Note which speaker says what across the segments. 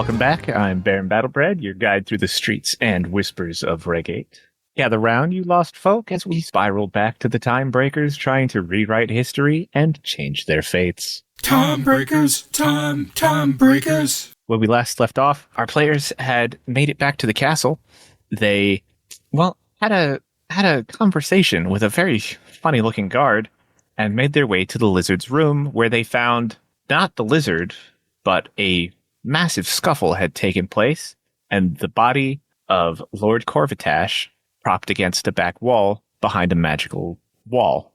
Speaker 1: Welcome back. I'm Baron Battlebred, your guide through the streets and whispers of Regate. Gather round, you lost folk, as we spiral back to the Time Breakers, trying to rewrite history and change their fates.
Speaker 2: Time Breakers, Time Breakers.
Speaker 1: When we last left off, our players had made it back to the castle. They, had a conversation with a very funny-looking guard and made their way to the lizard's room, where they found not the lizard, but a massive scuffle had taken place, and the body of Lord Corvitash propped against a back wall behind a magical wall.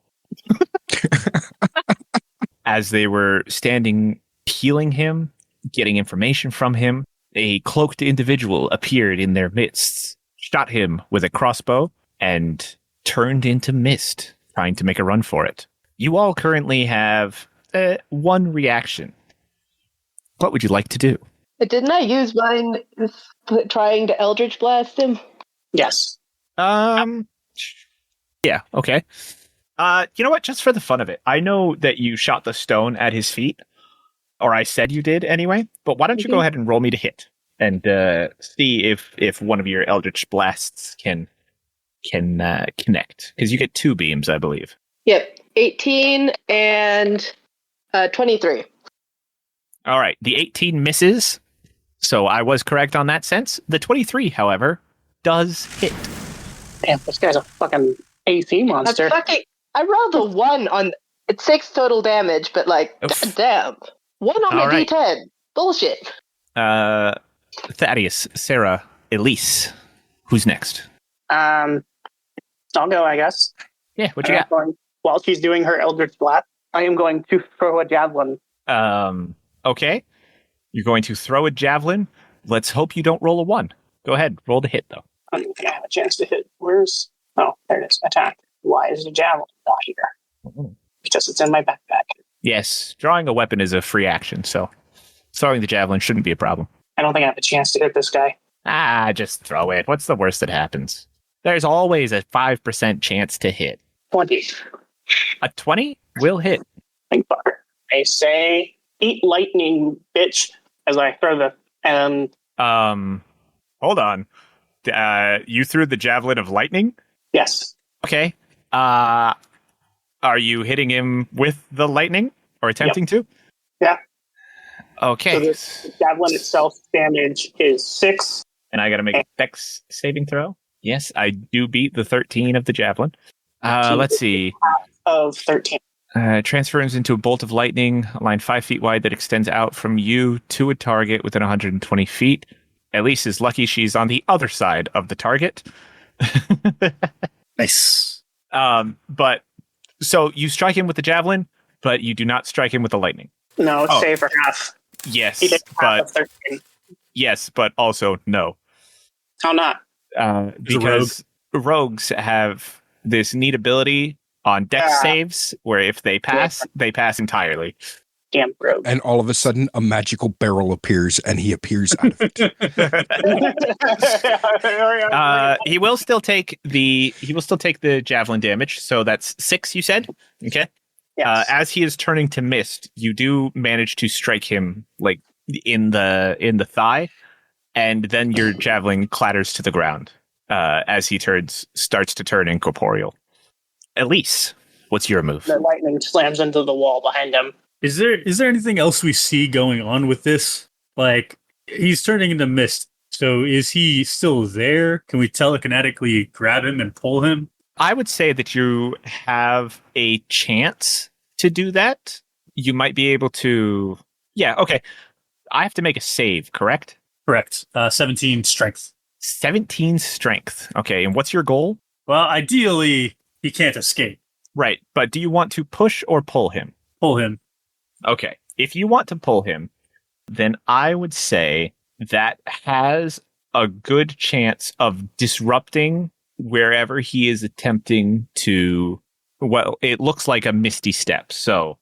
Speaker 1: As they were standing, healing him, getting information from him, a cloaked individual appeared in their midst, shot him with a crossbow, and turned into mist, trying to make a run for it. You all currently have one reaction. What would you like to do?
Speaker 3: Didn't I use mine trying to Eldritch Blast him?
Speaker 4: Yes.
Speaker 1: Yeah, okay. You know what? Just for the fun of it, I know that you shot the stone at his feet, or I said you did anyway, but why don't you go ahead and roll me to hit and see if one of your Eldritch Blasts can connect, because you get 2 beams, I believe.
Speaker 3: Yep, 18 and 23.
Speaker 1: All right, the 18 misses, so I was correct on that sense. The 23, however, does hit.
Speaker 4: Damn, this guy's a fucking AC monster.
Speaker 3: I rolled a 1 on... It's 6 total damage, but damn. 1 on
Speaker 1: All
Speaker 3: a
Speaker 1: right.
Speaker 3: D10. Bullshit.
Speaker 1: Thaddeus, Sarah, Elise. Who's next?
Speaker 4: I'll go, I guess.
Speaker 1: Yeah, what you got?
Speaker 4: While she's doing her Eldritch Blast, I am going to throw a javelin.
Speaker 1: Okay. You're going to throw a javelin. Let's hope you don't roll a 1. Go ahead, roll the hit, though.
Speaker 4: I don't think I have a chance to hit. Where's... Oh, there it is. Attack. Why is the javelin not here? Because it's in my backpack.
Speaker 1: Yes, drawing a weapon is a free action, so throwing the javelin shouldn't be a problem.
Speaker 4: I don't think I have a chance to hit this guy.
Speaker 1: Just throw it. What's the worst that happens? There's always a 5% chance to hit.
Speaker 4: 20.
Speaker 1: A 20 will hit.
Speaker 4: Think fucker. I say, eat lightning, bitch, as I throw the... And...
Speaker 1: Hold on. You threw the javelin of lightning?
Speaker 4: Yes.
Speaker 1: Okay. Are you hitting him with the lightning? Or attempting to?
Speaker 4: Yeah.
Speaker 1: Okay.
Speaker 4: So the javelin itself damage is 6.
Speaker 1: And I gotta make a dex saving throw? Yes, I do beat the 13 of the javelin. Let's see.
Speaker 4: Of 13.
Speaker 1: Transforms into a bolt of lightning, a line 5 feet wide that extends out from you to a target within 120 feet. Elise is lucky she's on the other side of the target.
Speaker 2: Nice.
Speaker 1: But so you strike him with the javelin, but you do not strike him with the lightning.
Speaker 4: No, it's save for half.
Speaker 1: Yes,
Speaker 4: He did half
Speaker 1: but
Speaker 4: of 13.
Speaker 1: yes, but also no.
Speaker 4: How not?
Speaker 1: Because rogues have this neat ability on dex saves where if they pass entirely.
Speaker 4: Damn rogue.
Speaker 2: And all of a sudden, a magical barrel appears, and he appears out of it.
Speaker 1: He will still take the javelin damage, so that's 6. You said, okay.
Speaker 4: Yes.
Speaker 1: As he is turning to mist, you do manage to strike him like in the thigh, and then your javelin clatters to the ground as he starts to turn incorporeal. Elise, what's your move?
Speaker 4: The lightning slams into the wall behind him.
Speaker 5: Is there anything else we see going on with this? Like, he's turning into mist, so is he still there? Can we telekinetically grab him and pull him?
Speaker 1: I would say that you have a chance to do that. You might be able to... Yeah, okay. I have to make a save, correct?
Speaker 5: Correct. 17 strength.
Speaker 1: 17 strength. Okay, and what's your goal?
Speaker 5: Well, ideally, he can't escape.
Speaker 1: Right, but do you want to push or pull him?
Speaker 5: Pull him.
Speaker 1: Okay, if you want to pull him, then I would say that has a good chance of disrupting wherever he is attempting to... Well, it looks like a misty step, so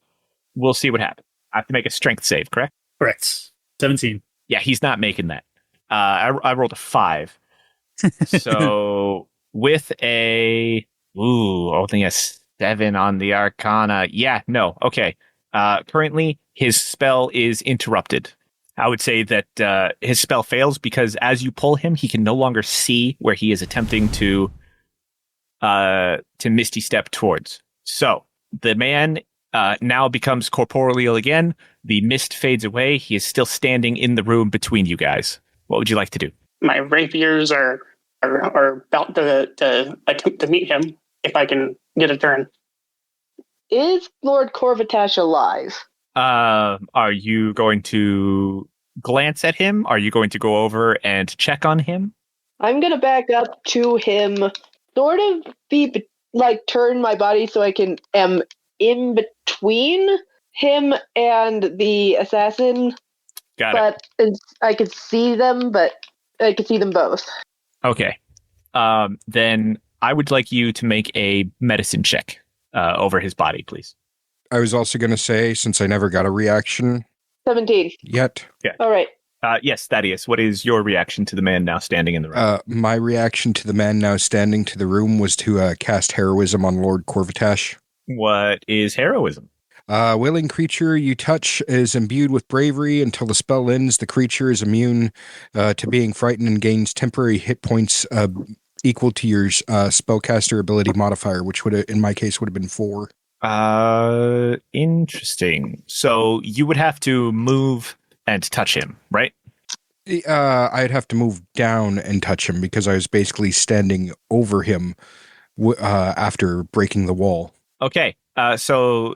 Speaker 1: we'll see what happens. I have to make a strength save, correct?
Speaker 5: Correct. 17.
Speaker 1: Yeah, he's not making that. I rolled a 5. So with only a 7 on the Arcana. Yeah, no, okay. Currently, his spell is interrupted. I would say that his spell fails because as you pull him, he can no longer see where he is attempting to misty step towards. So the man now becomes corporeal again. The mist fades away. He is still standing in the room between you guys. What would you like to do?
Speaker 4: My rapiers are about to attempt to meet him if I can get a turn.
Speaker 3: Is Lord Corvitash alive?
Speaker 1: Are you going to glance at him? Are you going to go over and check on him?
Speaker 3: I'm gonna back up to him, sort of turn my body so I am in between him and the assassin.
Speaker 1: Got it.
Speaker 3: I could see them, but I could see them both.
Speaker 1: Okay. Then I would like you to make a medicine check over his body, please.
Speaker 2: I was also going to say, since I never got a reaction
Speaker 3: 17.
Speaker 2: yet.
Speaker 1: Yeah.
Speaker 3: All right.
Speaker 1: Yes, Thaddeus, what is your reaction to the man now standing in the room?
Speaker 2: My reaction to the man now standing to the room was to cast heroism on Lord Corvitash.
Speaker 1: What is heroism?
Speaker 2: Willing creature you touch is imbued with bravery. Until the spell ends, the creature is immune to being frightened and gains temporary hit points equal to your spellcaster ability modifier, which would, in my case, would have been 4.
Speaker 1: Interesting. So you would have to move and touch him, right?
Speaker 2: I'd have to move down and touch him because I was basically standing over him after breaking the wall.
Speaker 1: Okay. So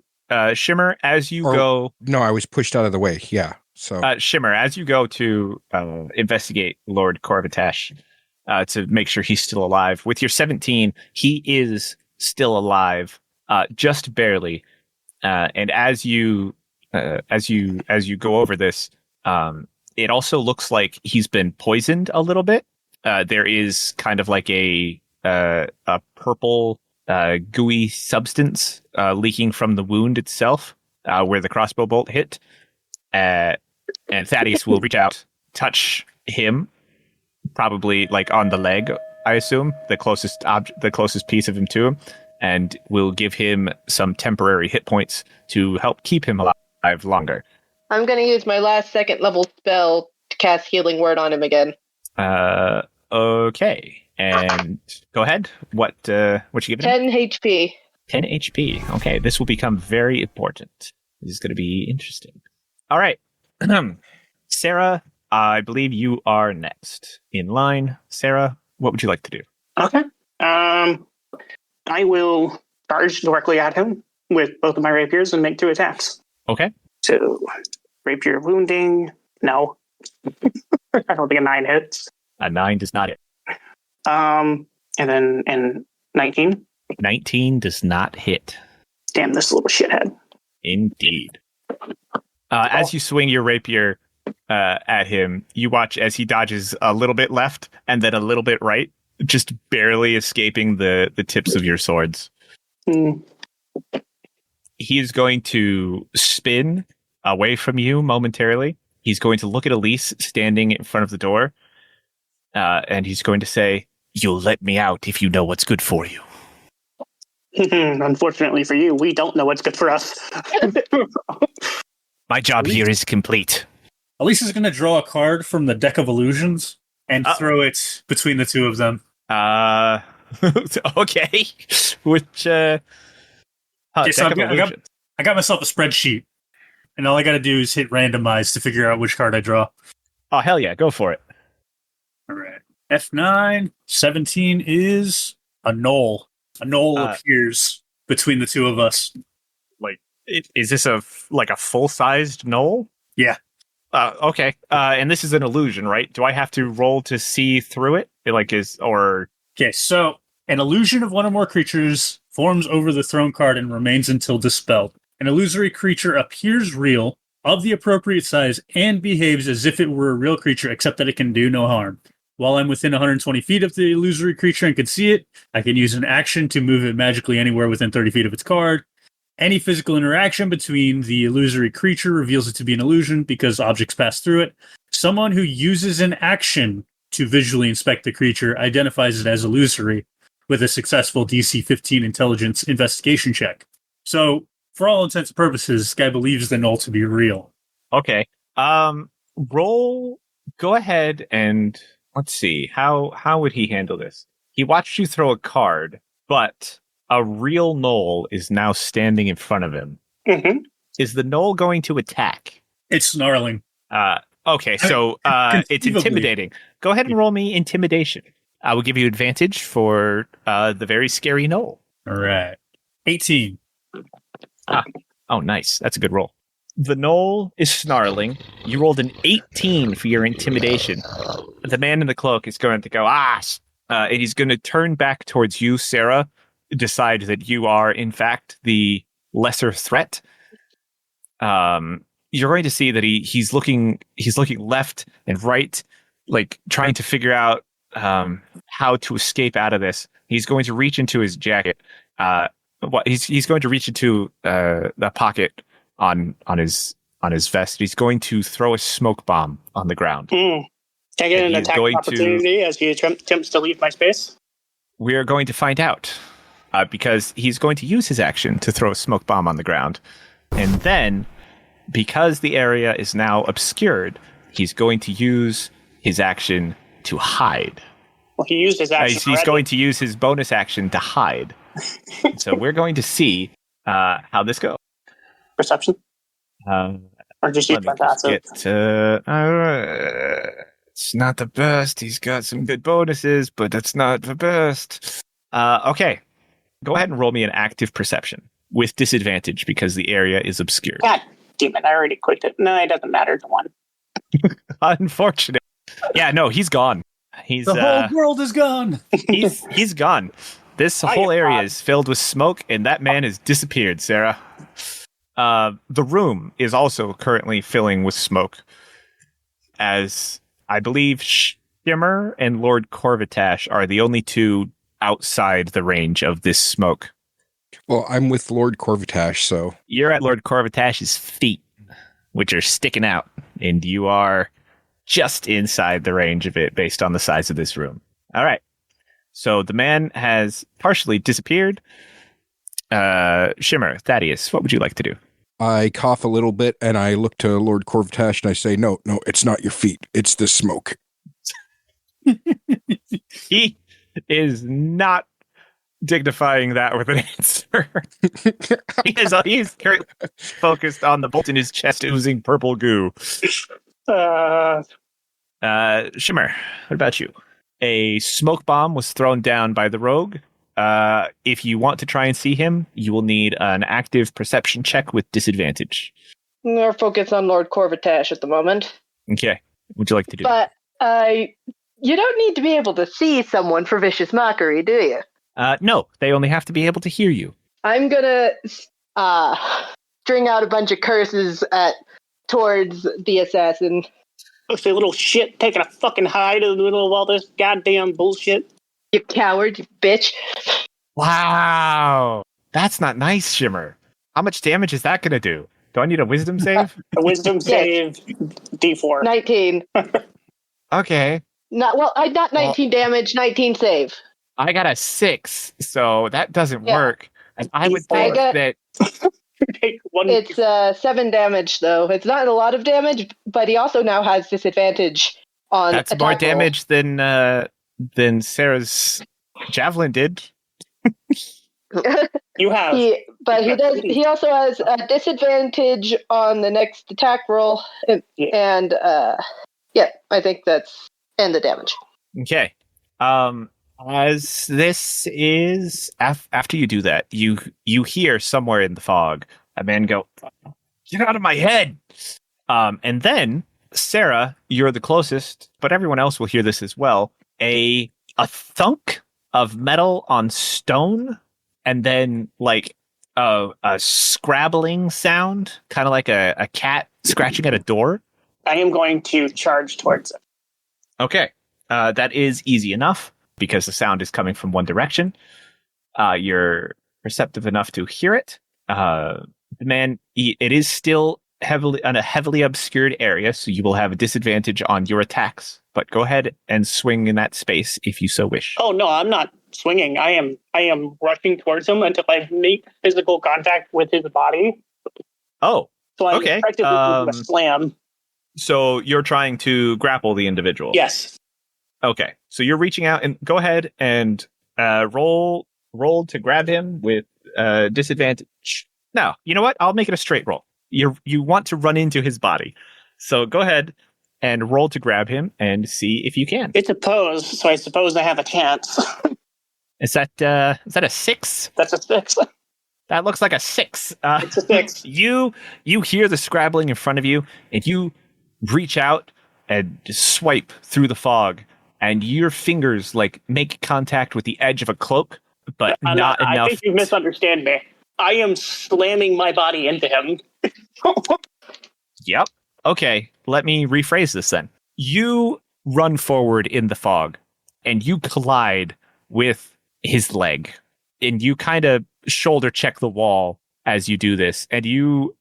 Speaker 1: Shimmer, as you go...
Speaker 2: No, I was pushed out of the way, yeah. So
Speaker 1: Shimmer, as you go to investigate Lord Corvitash to make sure he's still alive, with your 17, he is still alive, just barely. And as you go over this, it also looks like he's been poisoned a little bit. There is kind of like a purple gooey substance leaking from the wound itself, where the crossbow bolt hit. And Thaddeus will reach out, touch him, probably like on the leg, I assume, the closest piece of him to him, and will give him some temporary hit points to help keep him alive longer.
Speaker 3: I'm going to use my last second level spell to cast Healing Word on him again.
Speaker 1: Okay. And go ahead. What you giving him?
Speaker 3: 10 HP.
Speaker 1: 10 HP. Okay, this will become very important. This is going to be interesting. All right. Sarah, I believe you are next in line. Sarah, what would you like to do?
Speaker 4: Okay. I will charge directly at him with both of my rapiers and make 2 attacks.
Speaker 1: Okay.
Speaker 4: So, rapier wounding. No. I don't think a 9 hits.
Speaker 1: A 9 does not hit.
Speaker 4: And then 19.
Speaker 1: 19 does not hit.
Speaker 4: Damn this little shithead.
Speaker 1: Indeed. As you swing your rapier at him, you watch as he dodges a little bit left and then a little bit right, just barely escaping the tips of your swords.
Speaker 4: Mm.
Speaker 1: He is going to spin away from you momentarily. He's going to look at Elise standing in front of the door, and he's going to say, "You'll let me out if you know what's good for you."
Speaker 4: Unfortunately for you, we don't know what's good for us.
Speaker 1: My job here is complete.
Speaker 5: Elise is going to draw a card from the deck of illusions and throw it between the two of them.
Speaker 1: Okay. Which,
Speaker 5: Okay, so I got myself a spreadsheet, and all I got to do is hit randomize to figure out which card I draw.
Speaker 1: Oh, hell yeah. Go for it.
Speaker 5: All right. F9, 17 is a gnoll. A gnoll appears between the two of us.
Speaker 1: Like, is this a full-sized gnoll?
Speaker 5: Yeah.
Speaker 1: Okay. And this is an illusion, right? Do I have to roll to see through it?
Speaker 5: Okay, so an illusion of one or more creatures forms over the throne card and remains until dispelled. An illusory creature appears real, of the appropriate size, and behaves as if it were a real creature, except that it can do no harm. While I'm within 120 feet of the illusory creature and can see it, I can use an action to move it magically anywhere within 30 feet of its card. Any physical interaction between the illusory creature reveals it to be an illusion because objects pass through it. Someone who uses an action to visually inspect the creature identifies it as illusory with a successful DC 15 intelligence investigation check. So, for all intents and purposes, this guy believes the gnoll to be real.
Speaker 1: Okay. roll. Go ahead and let's see. How would he handle this? He watched you throw a card, but a real gnoll is now standing in front of him.
Speaker 4: Mm-hmm.
Speaker 1: Is the gnoll going to attack?
Speaker 5: It's snarling.
Speaker 1: Okay, so it's
Speaker 5: conceivably.
Speaker 1: intimidating. Go ahead and roll me intimidation. I will give you advantage for the very scary gnoll.
Speaker 5: All right. 18.
Speaker 1: Oh, nice. That's a good roll. The gnoll is snarling. You rolled an 18 for your intimidation. The man in the cloak is going to go, and he's going to turn back towards you, Sarah, decide that you are, in fact, the lesser threat. You're going to see that he's looking left and right, like trying to figure out how to escape out of this. He's going to reach into his jacket. He's going to reach into the pocket on his vest. He's going to throw a smoke bomb on the ground.
Speaker 4: Can I get an attack opportunity as he attempts to leave my space?
Speaker 1: We are going to find out because he's going to use his action to throw a smoke bomb on the ground, and then because the area is now obscured, he's going to use his action to hide.
Speaker 4: Well, he used his action.
Speaker 1: He's going to use his bonus action to hide. So we're going to see how this goes.
Speaker 4: Perception? Or just use my passive?
Speaker 1: It's not the best. He's got some good bonuses, but that's not the best. Okay. Go ahead and roll me an active perception with disadvantage because the area is obscured.
Speaker 4: God damn it, I already clicked it. No, it doesn't matter. It's 1.
Speaker 1: Unfortunate. Yeah, no, he's gone. The
Speaker 5: whole world is gone.
Speaker 1: He's gone. This whole area is filled with smoke, and that man has disappeared, Sarah. The room is also currently filling with smoke, as I believe Shimmer and Lord Corvitash are the only two outside the range of this smoke.
Speaker 2: Well, I'm with Lord Corvitash, so...
Speaker 1: You're at Lord Corvitash's feet, which are sticking out, and you are just inside the range of it based on the size of this room. All right. So the man has partially disappeared. Shimmer, Thaddeus, what would you like to do?
Speaker 2: I cough a little bit, and I look to Lord Corvitash, and I say, no, it's not your feet. It's the smoke.
Speaker 1: He is not dignifying that with an answer. He's currently focused on the bolt in his chest oozing purple goo. Shimmer, what about you? A smoke bomb was thrown down by the rogue. If you want to try and see him, you will need an active perception check with disadvantage.
Speaker 3: We're focused on Lord Corvitash at the moment.
Speaker 1: Okay. What would you like to do?
Speaker 3: But you don't need to be able to see someone for vicious mockery, do you?
Speaker 1: No, they only have to be able to hear you.
Speaker 3: I'm gonna string out a bunch of curses towards the assassin.
Speaker 4: Looks like a little shit taking a fucking hide in the middle of all this goddamn bullshit.
Speaker 3: You coward, you bitch.
Speaker 1: Wow. That's not nice, Shimmer. How much damage is that going to do? Do I need a wisdom save?
Speaker 4: A wisdom save, D4.
Speaker 3: 19.
Speaker 1: Okay.
Speaker 3: Not 19 damage, 19 save.
Speaker 1: I got a 6, so that doesn't work. And I would think that...
Speaker 4: Take one.
Speaker 3: It's 7 damage, though. It's not a lot of damage, but he also now has disadvantage on
Speaker 1: That's
Speaker 3: attack
Speaker 1: more
Speaker 3: roll.
Speaker 1: damage than Sarah's javelin did.
Speaker 4: You have.
Speaker 3: He also has a disadvantage on the next attack roll, and I think that's and the damage.
Speaker 1: Okay. As this is after you do that, you hear somewhere in the fog a man go, "Get out of my head!" And then Sarah, you're the closest, but everyone else will hear this as well. A thunk of metal on stone, and then like a scrabbling sound, kind of like a cat scratching at a door.
Speaker 4: I am going to charge towards it.
Speaker 1: Okay, that is easy enough because the sound is coming from one direction. You're perceptive enough to hear it. The man, it is still in a heavily obscured area, so you will have a disadvantage on your attacks. But go ahead and swing in that space if you so wish.
Speaker 4: Oh no, I'm not swinging. I am rushing towards him until I make physical contact with his body.
Speaker 1: Oh,
Speaker 4: so I'm
Speaker 1: okay.
Speaker 4: effectively doing a slam.
Speaker 1: So you're trying to grapple the individual.
Speaker 4: Yes.
Speaker 1: Okay. So you're reaching out and go ahead and roll to grab him with disadvantage. No, you know what? I'll make it a straight roll. You want to run into his body. So go ahead and roll to grab him and see if you can.
Speaker 4: It's a pose, so I suppose I have a chance.
Speaker 1: Is that a 6?
Speaker 4: That's a 6.
Speaker 1: That looks like a 6.
Speaker 4: It's a 6.
Speaker 1: You hear the scrabbling in front of you, and you reach out and swipe through the fog, and your fingers like make contact with the edge of a cloak, but not enough.
Speaker 4: I think you misunderstand me. I am slamming my body into him.
Speaker 1: Yep. Okay, let me rephrase this then. You run forward in the fog, and you collide with his leg, and you kind of shoulder check the wall as you do this, and you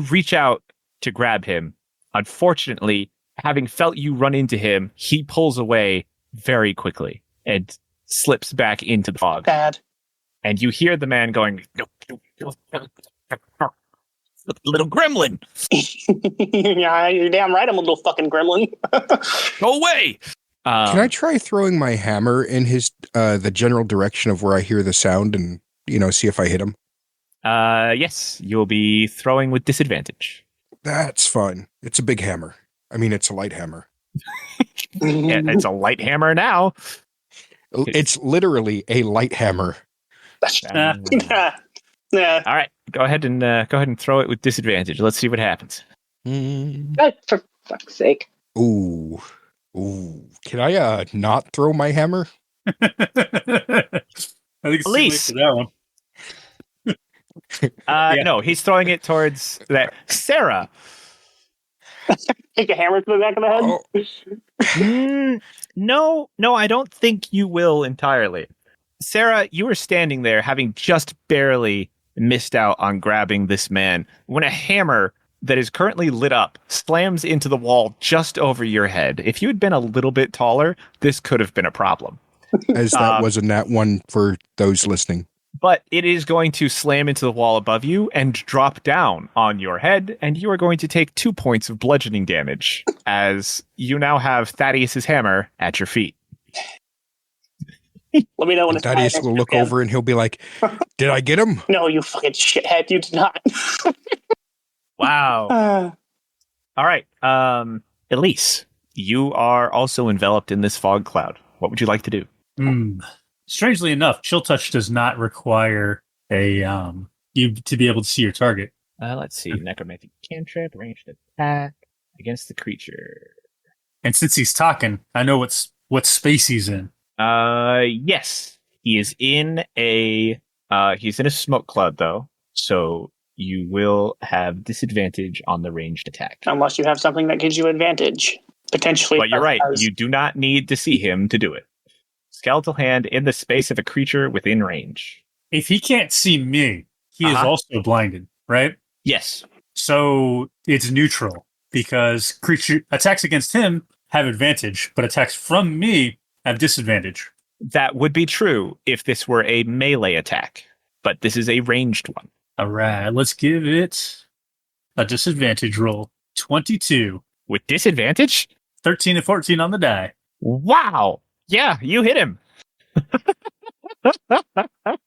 Speaker 1: reach out to grab him. Unfortunately, having felt you run into him, he pulls away very quickly and slips back into the fog.
Speaker 4: Bad.
Speaker 1: And you hear the man going, little gremlin.
Speaker 4: Yeah, you're damn right. I'm a little fucking gremlin.
Speaker 1: Go away.
Speaker 2: Can I try throwing my hammer in his the general direction of where I hear the sound and, see if I hit him?
Speaker 1: Yes, you'll be throwing with disadvantage.
Speaker 2: That's fun. It's a big hammer. I mean, it's a light hammer.
Speaker 1: Yeah, it's a light hammer now.
Speaker 2: It's literally a light hammer.
Speaker 4: Yeah.
Speaker 1: All right, go ahead and throw it with disadvantage. Let's see what happens.
Speaker 3: For fuck's sake.
Speaker 2: Ooh. Can I not throw my hammer?
Speaker 5: I think it's too late
Speaker 1: Elise.
Speaker 5: for that one.
Speaker 1: Yeah. No, he's throwing it towards that. Sarah.
Speaker 4: Take a hammer to the back of the head.
Speaker 1: No, I don't think you will entirely. Sarah, you were standing there having just barely missed out on grabbing this man when a hammer that is currently lit up slams into the wall just over your head. If you had been a little bit taller, this could have been a problem.
Speaker 2: As that was a nat 1 for those listening.
Speaker 1: But it is going to slam into the wall above you and drop down on your head, and you are going to take 2 points of bludgeoning damage as you now have Thaddeus's hammer at your feet.
Speaker 4: Let me know when it's
Speaker 2: Thaddeus will look over and he'll be like, "Did I get him?"
Speaker 4: No, you fucking shithead. You did not.
Speaker 1: Wow. All right. Elise, you are also enveloped in this fog cloud. What would you like to do?
Speaker 5: Strangely enough, Chill Touch does not require a you to be able to see your target.
Speaker 1: Let's see. Necromantic cantrip, ranged attack against the creature.
Speaker 5: And since he's talking, I know what space he's in.
Speaker 1: Yes. He is in a smoke cloud though, so you will have disadvantage on the ranged attack.
Speaker 4: Unless you have something that gives you advantage. Potentially.
Speaker 1: But you're right. You do not need to see him to do it. Skeletal hand in the space of a creature within range.
Speaker 5: If he can't see me, he is also blinded, right?
Speaker 1: Yes.
Speaker 5: So it's neutral because creature attacks against him have advantage, but attacks from me have disadvantage.
Speaker 1: That would be true if this were a melee attack, but this is a ranged one.
Speaker 5: All right, let's give it a disadvantage roll. 22.
Speaker 1: With disadvantage?
Speaker 5: 13 and 14 on the die.
Speaker 1: Wow. Yeah, you hit him.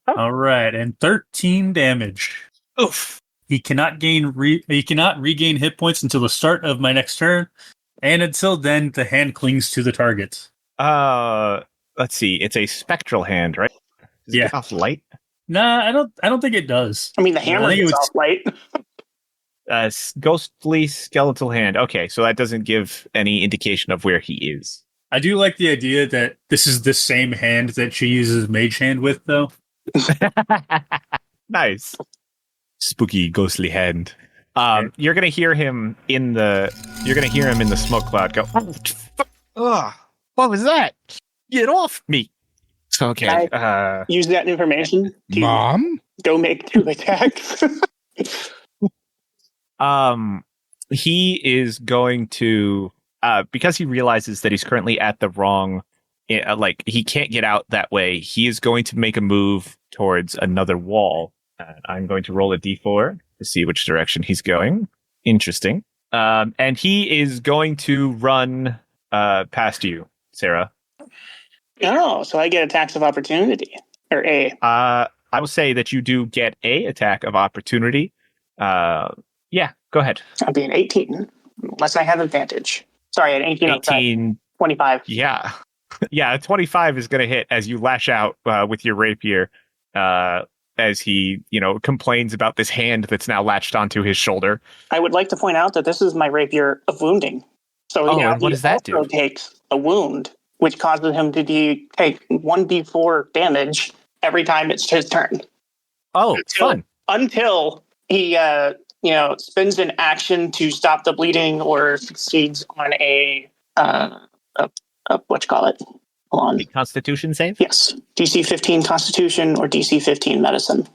Speaker 5: All right, and 13 damage.
Speaker 1: Oof.
Speaker 5: He cannot regain hit points until the start of my next turn, and until then, the hand clings to the target.
Speaker 1: Let's see. It's a spectral hand, right? Does it
Speaker 5: Yeah.
Speaker 1: give off light?
Speaker 5: Nah, I don't think it does.
Speaker 4: I mean, the hammer
Speaker 5: I think
Speaker 4: is off light.
Speaker 1: Ghostly skeletal hand. Okay, so that doesn't give any indication of where he is.
Speaker 5: I do like the idea that this is the same hand that she uses Mage Hand with, though.
Speaker 1: Nice. Spooky ghostly hand. You're gonna hear him in the smoke cloud go, what was that? Get off me. So okay.
Speaker 4: Use that information to
Speaker 2: Mom?
Speaker 4: go make 2 attacks.
Speaker 1: He is going to because he realizes that he's currently at the wrong he can't get out that way. He is going to make a move towards another wall. I'm going to roll a d4 to see which direction he's going. Interesting. And he is going to run past you, Sarah.
Speaker 4: Oh, so I get attacks of opportunity. Or A.
Speaker 1: I will say that you do get a attack of opportunity. Yeah, go ahead.
Speaker 4: I'll be an 18, unless I have advantage. Sorry, an 18.
Speaker 1: 18.
Speaker 4: 25.
Speaker 1: Yeah. Yeah, a 25 is going to hit as you lash out with your rapier as he, complains about this hand that's now latched onto his shoulder.
Speaker 4: I would like to point out that this is my rapier of wounding. So
Speaker 1: and what does that do?
Speaker 4: He takes a wound, which causes him to take 1d4 damage every time it's his turn.
Speaker 1: Oh, fun.
Speaker 4: Until he, spends an action to stop the bleeding or succeeds on a hold on.
Speaker 1: The Constitution save?
Speaker 4: Yes. DC 15 Constitution or DC 15 Medicine.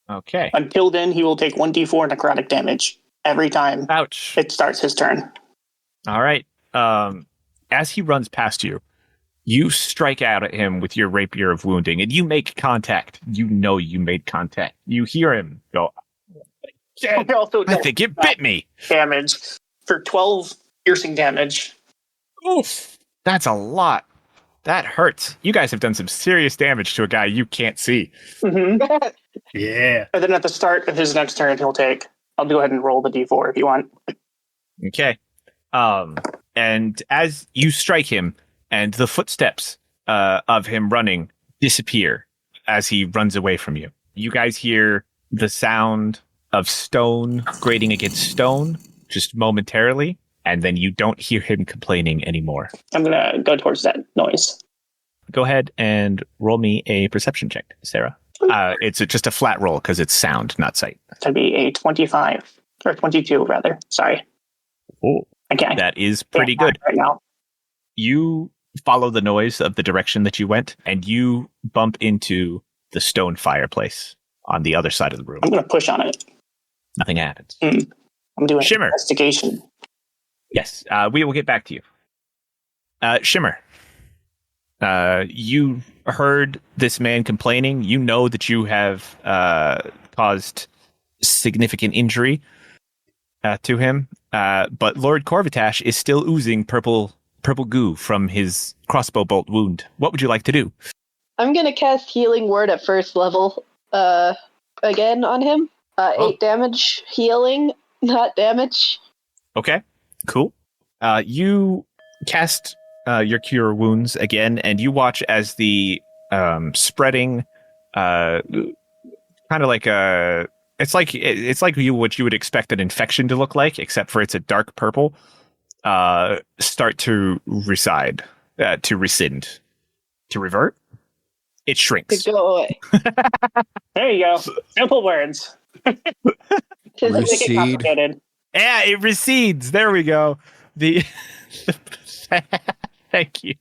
Speaker 1: Okay.
Speaker 4: Until then, he will take 1d4 necrotic damage every time
Speaker 1: Ouch.
Speaker 4: it starts his turn.
Speaker 1: All right. As he runs past you, you strike out at him with your rapier of wounding, and you make contact. You know you made contact. You hear him go, I think it bit me.
Speaker 4: Damage for 12 piercing damage.
Speaker 1: Oof. That's a lot. That hurts. You guys have done some serious damage to a guy you can't see.
Speaker 4: Mm-hmm.
Speaker 5: Yeah.
Speaker 4: And then at the start of his next turn, I'll go ahead and roll the d4 if you want.
Speaker 1: Okay. And as you strike him, and the footsteps of him running disappear as he runs away from you. You guys hear the sound of stone grating against stone just momentarily, and then you don't hear him complaining anymore.
Speaker 4: I'm going to go towards that noise.
Speaker 1: Go ahead and roll me a perception check, Sarah. It's just a flat roll because it's sound, not sight.
Speaker 4: That'd be a 25, or 22 rather. Sorry.
Speaker 1: Oh,
Speaker 4: okay.
Speaker 1: That is pretty good.
Speaker 4: Right now.
Speaker 1: You follow the noise of the direction that you went, and you bump into the stone fireplace on the other side of the room.
Speaker 4: I'm going to push on it.
Speaker 1: Nothing happens.
Speaker 4: I'm doing
Speaker 1: Shimmer.
Speaker 4: Investigation.
Speaker 1: Yes, we will get back to you. Shimmer, you heard this man complaining. You know that you have caused significant injury to him, but Lord Corvitash is still oozing purple goo from his crossbow bolt wound. What would you like to do?
Speaker 3: I'm going to cast Healing Word at first level again on him. 8 damage healing, not damage.
Speaker 1: Okay, cool. You cast your Cure Wounds again, and you watch as the spreading, kind of like a... It's like what you would expect an infection to look like, except for it's a dark purple. Start to rescind, to revert. It shrinks.
Speaker 3: To go away.
Speaker 4: There you go. Simple words.
Speaker 2: Recede.
Speaker 1: Yeah, it recedes. There we go. Thank you.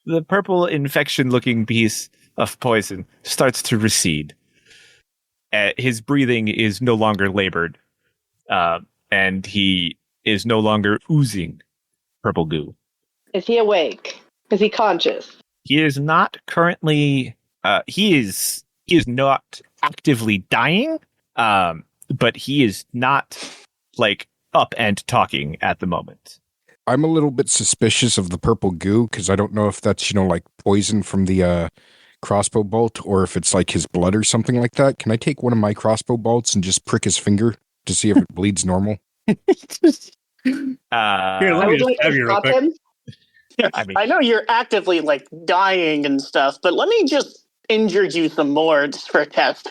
Speaker 1: The purple infection-looking piece of poison starts to recede. His breathing is no longer labored, and he is no longer oozing purple goo.
Speaker 3: Is he awake? Is he conscious?
Speaker 1: He is not currently. He is not actively dying, but he is not up and talking at the moment.
Speaker 2: I'm a little bit suspicious of the purple goo because I don't know if that's poison from the crossbow bolt or if it's his blood or something like that. Can I take one of my crossbow bolts and just prick his finger to see if it bleeds normal?
Speaker 5: Here, let me just have you real quick.
Speaker 4: I know you're actively dying and stuff, but let me just injure you some more just for a test.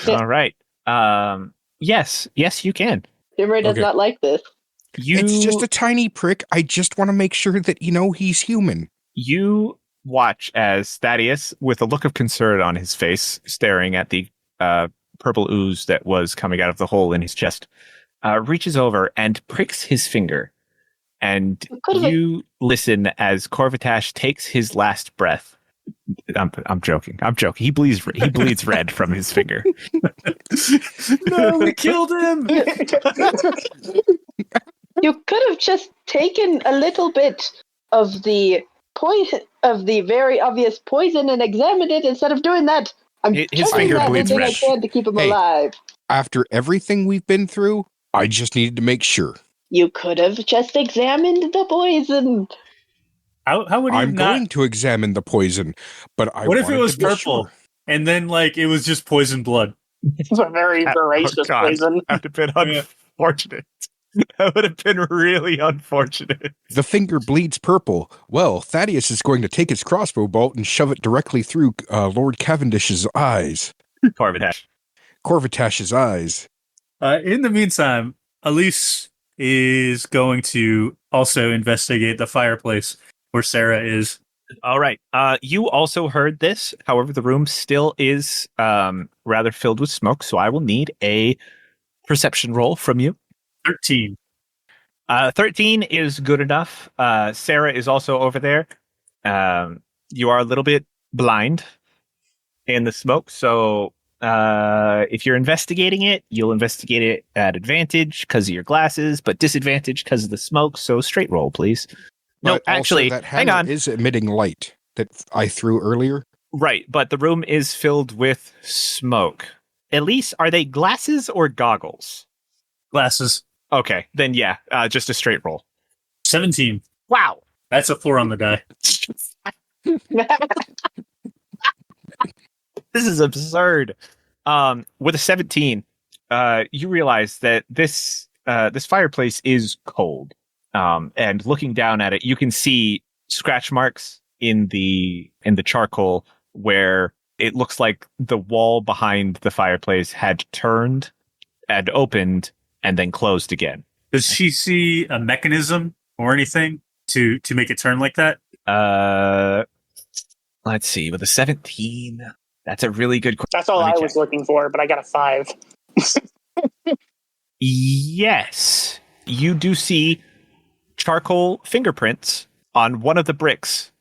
Speaker 1: All right. Yes, you can.
Speaker 3: Shimmer does not like this.
Speaker 2: It's just a tiny prick. I just want to make sure that he's human.
Speaker 1: You watch as Thaddeus, with a look of concern on his face, staring at the purple ooze that was coming out of the hole in his chest, reaches over and pricks his finger. And you listen as Corvitash takes his last breath. I'm joking. He bleeds red from his finger. No, we killed him.
Speaker 3: You could have just taken a little bit of the poison, of the very obvious poison, and examined it instead of doing that. I'm
Speaker 1: His
Speaker 3: just
Speaker 1: finger
Speaker 3: doing
Speaker 1: bleeds
Speaker 3: everything
Speaker 1: red.
Speaker 3: I can to keep him alive.
Speaker 2: After everything we've been through, I just needed to make sure.
Speaker 3: You could have just examined the poison.
Speaker 5: How would you
Speaker 2: I'm
Speaker 5: not?
Speaker 2: going to examine the poison, but I
Speaker 5: What if it
Speaker 2: wanted
Speaker 5: was
Speaker 2: to be
Speaker 5: purple
Speaker 2: sure.
Speaker 5: and then like it was just poison blood?
Speaker 4: It's a very voracious poison.
Speaker 1: That would have been unfortunate. That would have been really unfortunate.
Speaker 2: The finger bleeds purple. Well, Thaddeus is going to take his crossbow bolt and shove it directly through Lord Cavendish's eyes. Corvitash's eyes.
Speaker 5: In the meantime, Elise is going to also investigate the fireplace where Sarah is.
Speaker 1: All right. You also heard this. However, the room still is rather filled with smoke, so I will need a perception roll from you.
Speaker 5: 13.
Speaker 1: 13 is good enough. Sarah is also over there. You are a little bit blind in the smoke, so if you're investigating it, you'll investigate it at advantage because of your glasses, but disadvantage because of the smoke, so straight roll, please. No,
Speaker 2: But
Speaker 1: actually,
Speaker 2: also that
Speaker 1: hang on.
Speaker 2: is emitting light that I threw earlier.
Speaker 1: Right, but the room is filled with smoke. Elise, are they glasses or goggles?
Speaker 5: Glasses.
Speaker 1: Okay, then yeah, just a straight roll.
Speaker 5: 17.
Speaker 1: Wow.
Speaker 5: That's a 4 on the die.
Speaker 1: This is absurd. With a 17, you realize that this fireplace is cold. And looking down at it, you can see scratch marks in the charcoal where it looks like the wall behind the fireplace had turned and opened and then closed again.
Speaker 5: Does she see a mechanism or anything to make it turn like that?
Speaker 1: Let's see. With a 17, that's a really good question.
Speaker 4: That's all I was looking for, but I got a 5.
Speaker 1: Yes, you do see charcoal fingerprints on one of the bricks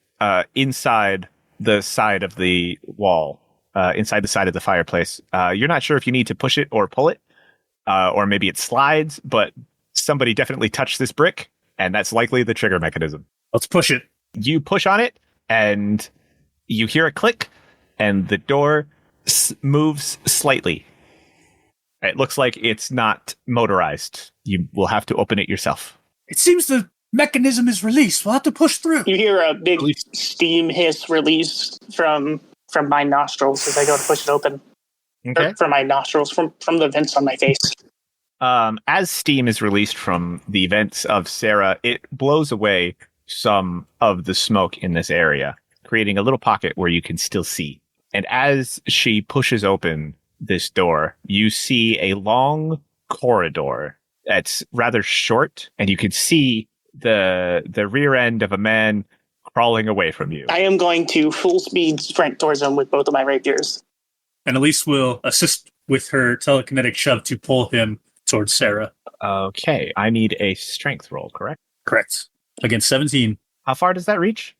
Speaker 1: inside the side of the wall, inside the side of the fireplace. You're not sure if you need to push it or pull it, or maybe it slides, but somebody definitely touched this brick, and that's likely the trigger mechanism.
Speaker 5: Let's push it.
Speaker 1: You push on it, and you hear a click, and the door moves slightly. It looks like it's not motorized. You will have to open it yourself.
Speaker 5: It seems the mechanism is released. We'll have to push through.
Speaker 4: You hear a big steam hiss release from my nostrils as I go to push it open.
Speaker 1: Okay.
Speaker 4: Or from my nostrils, from the vents on my face.
Speaker 1: As steam is released from the vents of Sarah, it blows away some of the smoke in this area, creating a little pocket where you can still see. And as she pushes open this door, you see a long corridor that's rather short, and you can see the rear end of a man crawling away from you.
Speaker 4: I am going to full speed sprint towards him with both of my rapiers.
Speaker 5: And Elise will assist with her telekinetic shove to pull him towards Sarah.
Speaker 1: Okay, I need a strength roll, correct?
Speaker 5: Correct. Against 17.
Speaker 1: How far does that reach?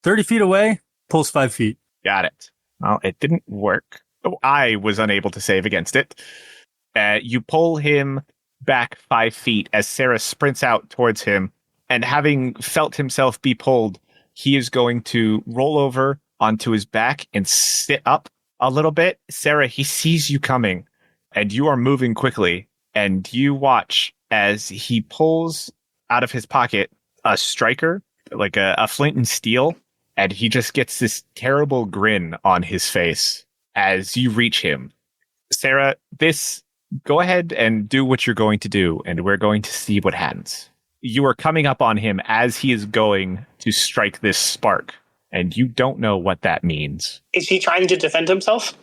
Speaker 5: 30 feet away, pulls 5 feet.
Speaker 1: Got it. Well, it didn't work. I was unable to save against it. You pull him back 5 feet as Sarah sprints out towards him, and having felt himself be pulled, he is going to roll over onto his back and sit up a little bit. Sarah, he sees you coming, and you are moving quickly, and you watch as he pulls out of his pocket a striker, like a flint and steel, and he just gets this terrible grin on his face as you reach him. Sarah, go ahead and do what you're going to do, and we're going to see what happens. You are coming up on him as he is going to strike this spark, and you don't know what that means.
Speaker 4: Is he trying to defend himself?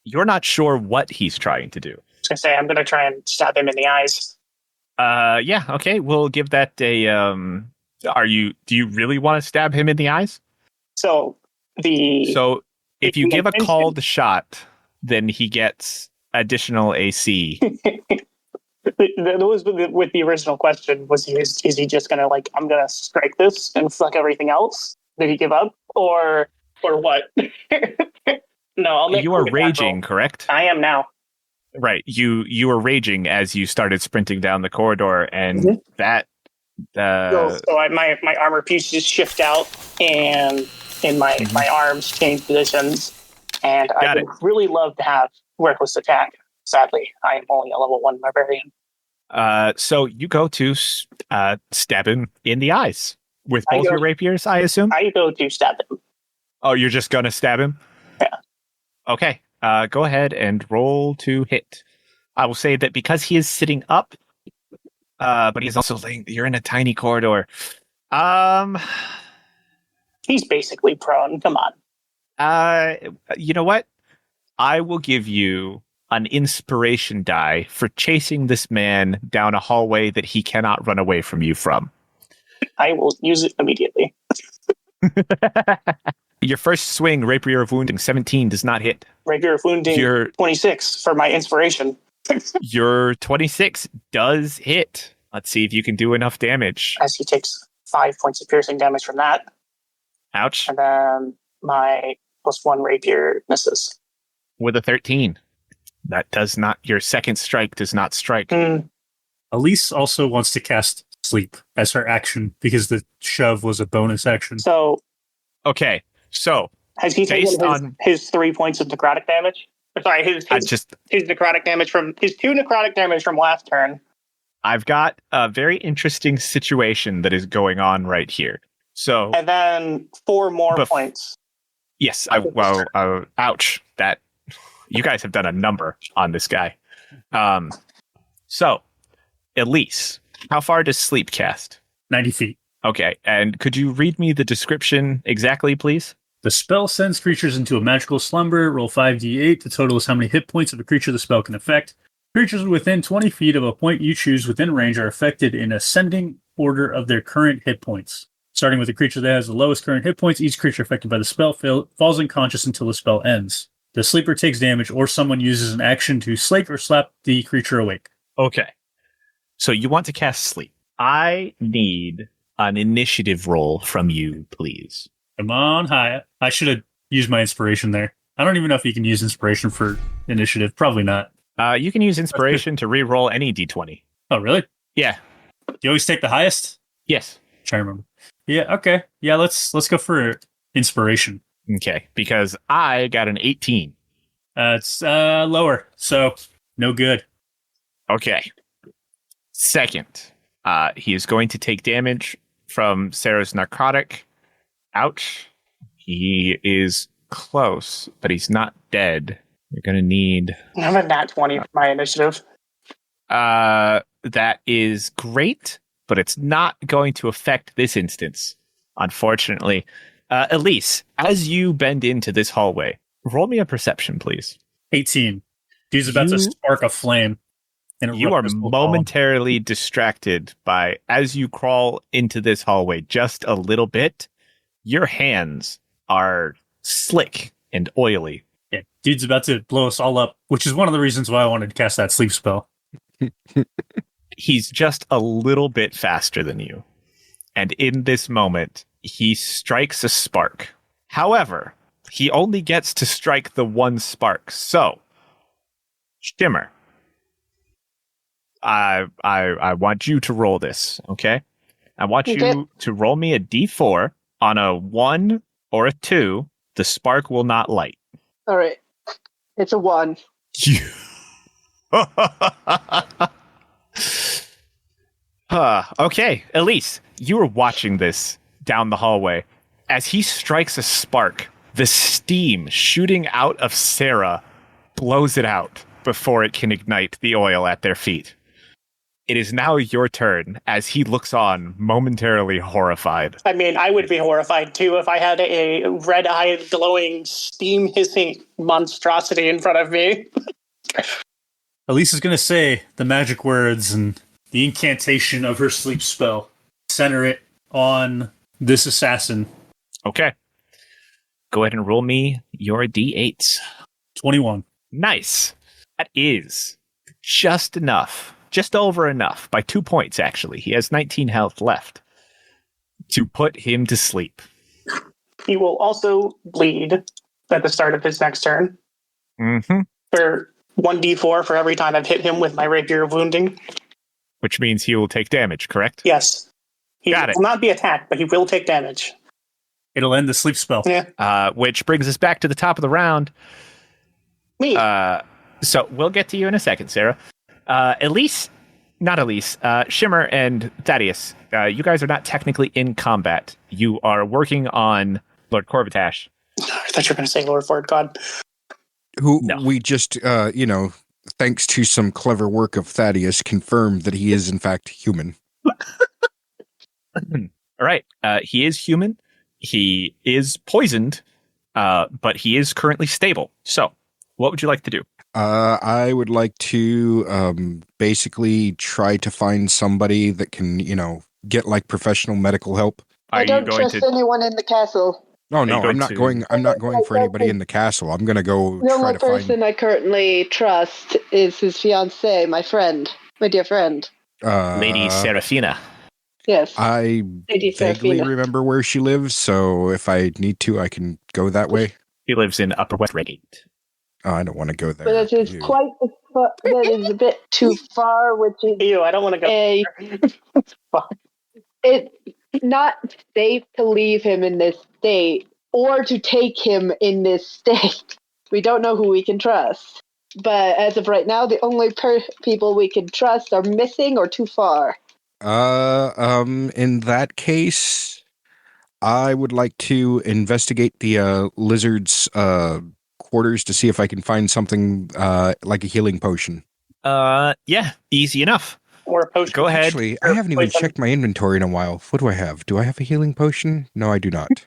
Speaker 1: You're not sure what he's trying to do.
Speaker 4: I was going to say, I'm going to try and stab him in the eyes.
Speaker 1: Yeah, okay, we'll give that a, do you really want to stab him in the eyes?
Speaker 4: So
Speaker 1: if you give a called shot, then he gets additional AC.
Speaker 4: That was with the original question. Is he just going to I'm going to strike this and fuck everything else? Did he give up? Or what? No, I'll make
Speaker 1: You are raging, correct?
Speaker 4: I am now.
Speaker 1: Right. You were raging as you started sprinting down the corridor, and that...
Speaker 4: So my armor pieces shift out, and my arms change positions, and I would really love to have Reckless Attack. Sadly, I am only a level 1 barbarian.
Speaker 1: So you go to stab him in the eyes with both your rapiers, I assume?
Speaker 4: I go to stab him.
Speaker 1: Oh, you're just going to stab him?
Speaker 4: Yeah.
Speaker 1: Okay. Go ahead and roll to hit. I will say that because he is sitting up, but he's also laying, you're in a tiny corridor.
Speaker 4: He's basically prone. Come on.
Speaker 1: You know what? I will give you an inspiration die for chasing this man down a hallway that he cannot run away from you from.
Speaker 4: I will use it immediately.
Speaker 1: Your first swing, rapier of wounding, 17 does not hit.
Speaker 4: Rapier of wounding, 26 for my inspiration.
Speaker 1: Your 26 does hit. Let's see if you can do enough damage.
Speaker 4: As he takes 5 points of piercing damage from that.
Speaker 1: Ouch.
Speaker 4: And then my +1 rapier misses.
Speaker 1: With a 13. That does not, your second strike does not strike.
Speaker 5: Elise also wants to cast sleep as her action because the shove was a bonus action.
Speaker 4: So,
Speaker 1: okay. So,
Speaker 4: has he taken his 3 points of necrotic damage? Sorry, his necrotic damage from his 2 necrotic damage from last turn.
Speaker 1: I've got a very interesting situation that is going on right here. So,
Speaker 4: and then 4 more points.
Speaker 1: Yes. Ouch. That you guys have done a number on this guy. So, Elise, how far does sleep cast?
Speaker 5: 90 feet.
Speaker 1: Okay. And could you read me the description exactly, please?
Speaker 5: The spell sends creatures into a magical slumber. Roll 5d8. The total is how many hit points of a creature the spell can affect. Creatures within 20 feet of a point you choose within range are affected in ascending order of their current hit points. Starting with the creature that has the lowest current hit points, each creature affected by the spell falls unconscious until the spell ends. The sleeper takes damage, or someone uses an action to slake or slap the creature awake.
Speaker 1: Okay. So you want to cast sleep. I need an initiative roll from you, please.
Speaker 5: Come on, high. I should have used my inspiration there. I don't even know if you can use inspiration for initiative. Probably not.
Speaker 1: You can use inspiration to re-roll any d20.
Speaker 5: Oh, really?
Speaker 1: Yeah.
Speaker 5: Do you always take the highest?
Speaker 1: Yes.
Speaker 5: Try to remember. Yeah, okay. Yeah, let's go for inspiration.
Speaker 1: Okay, because I got an 18.
Speaker 5: It's lower, so no good.
Speaker 1: Okay. Second, he is going to take damage from Sarah's narcotic. Ouch. He is close, but he's not dead. You're going to need...
Speaker 4: I'm a nat 20 for my initiative.
Speaker 1: That is great, but it's not going to affect this instance, unfortunately. Elise, as you bend into this hallway, roll me a perception, please.
Speaker 5: 18. Dude's about to spark a flame.
Speaker 1: You are momentarily distracted by, as you crawl into this hallway just a little bit, your hands are slick and oily.
Speaker 5: Yeah, dude's about to blow us all up, which is one of the reasons why I wanted to cast that sleep spell.
Speaker 1: He's just a little bit faster than you. And in this moment, he strikes a spark. However, he only gets to strike the one spark. So, Shimmer, I want you to roll this, okay? I want you to roll me a d4. On a 1 or a 2, the spark will not light.
Speaker 3: All right. It's a 1.
Speaker 1: Okay, Elise, you were watching this down the hallway. As he strikes a spark, the steam shooting out of Sarah blows it out before it can ignite the oil at their feet. It is now your turn as he looks on, momentarily horrified.
Speaker 4: I mean, I would be horrified too if I had a red-eyed, glowing, steam-hissing monstrosity in front of me.
Speaker 5: Elise is going to say the magic words and the incantation of her sleep spell. Center it on this assassin.
Speaker 1: Okay. Go ahead and roll me your d8s.
Speaker 5: 21.
Speaker 1: Nice. That is just enough. Just over enough, by 2 points, actually. He has 19 health left to put him to sleep.
Speaker 4: He will also bleed at the start of his next turn.
Speaker 1: Mm-hmm.
Speaker 4: For 1d4 for every time I've hit him with my rapier of wounding.
Speaker 1: Which means he will take damage, correct?
Speaker 4: Yes. He
Speaker 1: Got it.
Speaker 4: will not be attacked, but he will take damage.
Speaker 5: It'll end the sleep spell.
Speaker 4: Yeah.
Speaker 1: Which brings us back to the top of the round.
Speaker 4: Me.
Speaker 1: So we'll get to you in a second, Sarah. Elise, not Elise. Shimmer and Thaddeus. You guys are not technically in combat. You are working on Lord Corvitash.
Speaker 4: I thought you were going to say Lord Ford God.
Speaker 2: Who
Speaker 1: No.
Speaker 2: we just, thanks to some clever work of Thaddeus, confirmed that he is in fact human.
Speaker 1: All right. He is human. He is poisoned, but he is currently stable. So, what would you like to do?
Speaker 2: I would like to basically try to find somebody that can, get like professional medical help.
Speaker 3: I don't trust anyone in the castle.
Speaker 2: Oh no,
Speaker 1: going
Speaker 2: I'm not
Speaker 1: to-
Speaker 2: going. I'm not going for anybody in the castle. I'm going to go
Speaker 3: The
Speaker 2: try
Speaker 3: only
Speaker 2: to find.
Speaker 3: person I currently trust is his fiancée, my friend, my dear friend.
Speaker 1: Lady Serafina.
Speaker 3: Yes,
Speaker 2: I
Speaker 3: Lady
Speaker 2: vaguely
Speaker 3: Serafina.
Speaker 2: remember where she lives, so if I need to, I can go that way.
Speaker 1: He lives in Upper West Redgate.
Speaker 2: Oh, I don't want to go there.
Speaker 3: But that is
Speaker 2: Ew.
Speaker 3: quite that is a bit too far, which is
Speaker 4: Ew, I don't want to go.
Speaker 3: it's not safe to leave him in this state or to take him in this state. We don't know who we can trust. But as of right now, the only people we can trust are missing or too far.
Speaker 2: In that case, I would like to investigate the lizard's quarters to see if I can find something like a healing potion.
Speaker 1: Yeah, easy enough.
Speaker 4: Or a potion.
Speaker 1: Go ahead.
Speaker 2: Actually, I haven't even checked my inventory in a while. What do I have? Do I have a healing potion? No, I do not.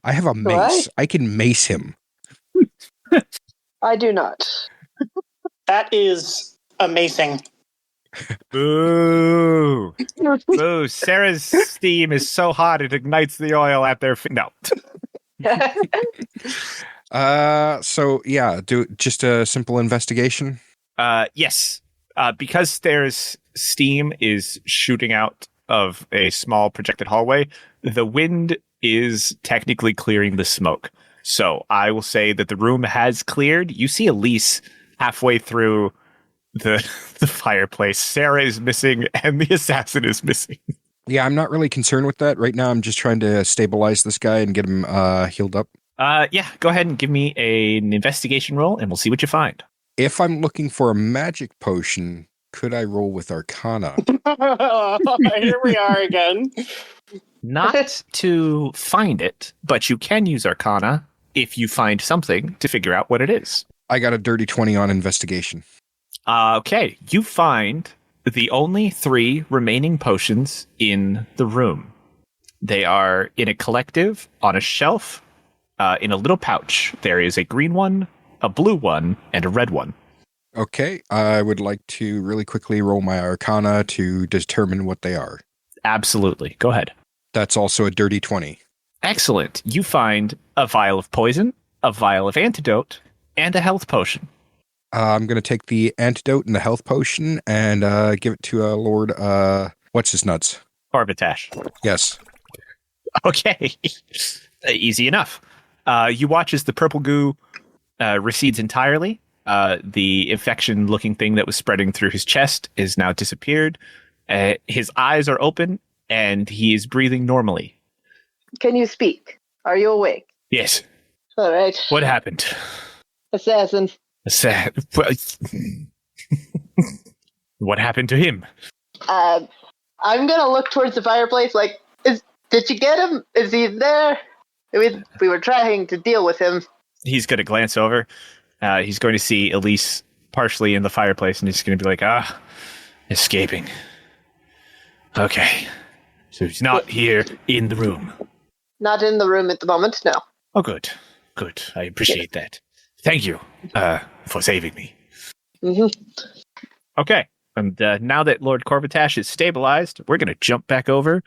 Speaker 2: I have a mace. I can mace him.
Speaker 3: I do not.
Speaker 4: That is amazing.
Speaker 1: Boo. Boo. Sarah's steam is so hot it ignites the oil at their feet. No.
Speaker 2: So yeah, do just a simple investigation.
Speaker 1: Yes. Because there's steam is shooting out of a small projected hallway, the wind is technically clearing the smoke. So I will say that the room has cleared. You see Elise halfway through the fireplace. Sarah is missing and the assassin is missing.
Speaker 2: Yeah, I'm not really concerned with that right now. I'm just trying to stabilize this guy and get him healed up.
Speaker 1: Yeah, go ahead and give me an investigation roll and we'll see what you find.
Speaker 2: If I'm looking for a magic potion, could I roll with Arcana?
Speaker 4: Here we are again.
Speaker 1: Not to find it, but you can use Arcana if you find something to figure out what it is.
Speaker 2: I got a dirty 20 on investigation.
Speaker 1: Okay, you find the only 3 remaining potions in the room. They are in a collective, on a shelf, in a little pouch. There is a green one, a blue one, and a red one.
Speaker 2: Okay, I would like to really quickly roll my Arcana to determine what they are.
Speaker 1: Absolutely. Go ahead.
Speaker 2: That's also a dirty 20.
Speaker 1: Excellent. You find a vial of poison, a vial of antidote, and a health potion.
Speaker 2: I'm going to take the antidote and the health potion and give it to Lord, what's his nuts?
Speaker 1: Corvitash.
Speaker 2: Yes.
Speaker 1: Okay. Easy enough. You watch as the purple goo recedes entirely. The infection-looking thing that was spreading through his chest is now disappeared. His eyes are open, and he is breathing normally.
Speaker 3: Can you speak? Are you awake?
Speaker 1: Yes.
Speaker 3: All right.
Speaker 1: What happened?
Speaker 3: Assassin.
Speaker 1: What happened to him?
Speaker 3: I'm gonna look towards the fireplace. Like, did you get him? Is he there? We were trying to deal with him.
Speaker 1: He's going to glance over. He's going to see Elise partially in the fireplace, and he's going to be like, escaping. Okay. So he's not here in the room.
Speaker 3: Not in the room at the moment, no.
Speaker 1: Oh, good. Good. I appreciate that. Thank you for saving me.
Speaker 3: Mm-hmm.
Speaker 1: Okay. And now that Lord Corvitash is stabilized, we're going to jump back over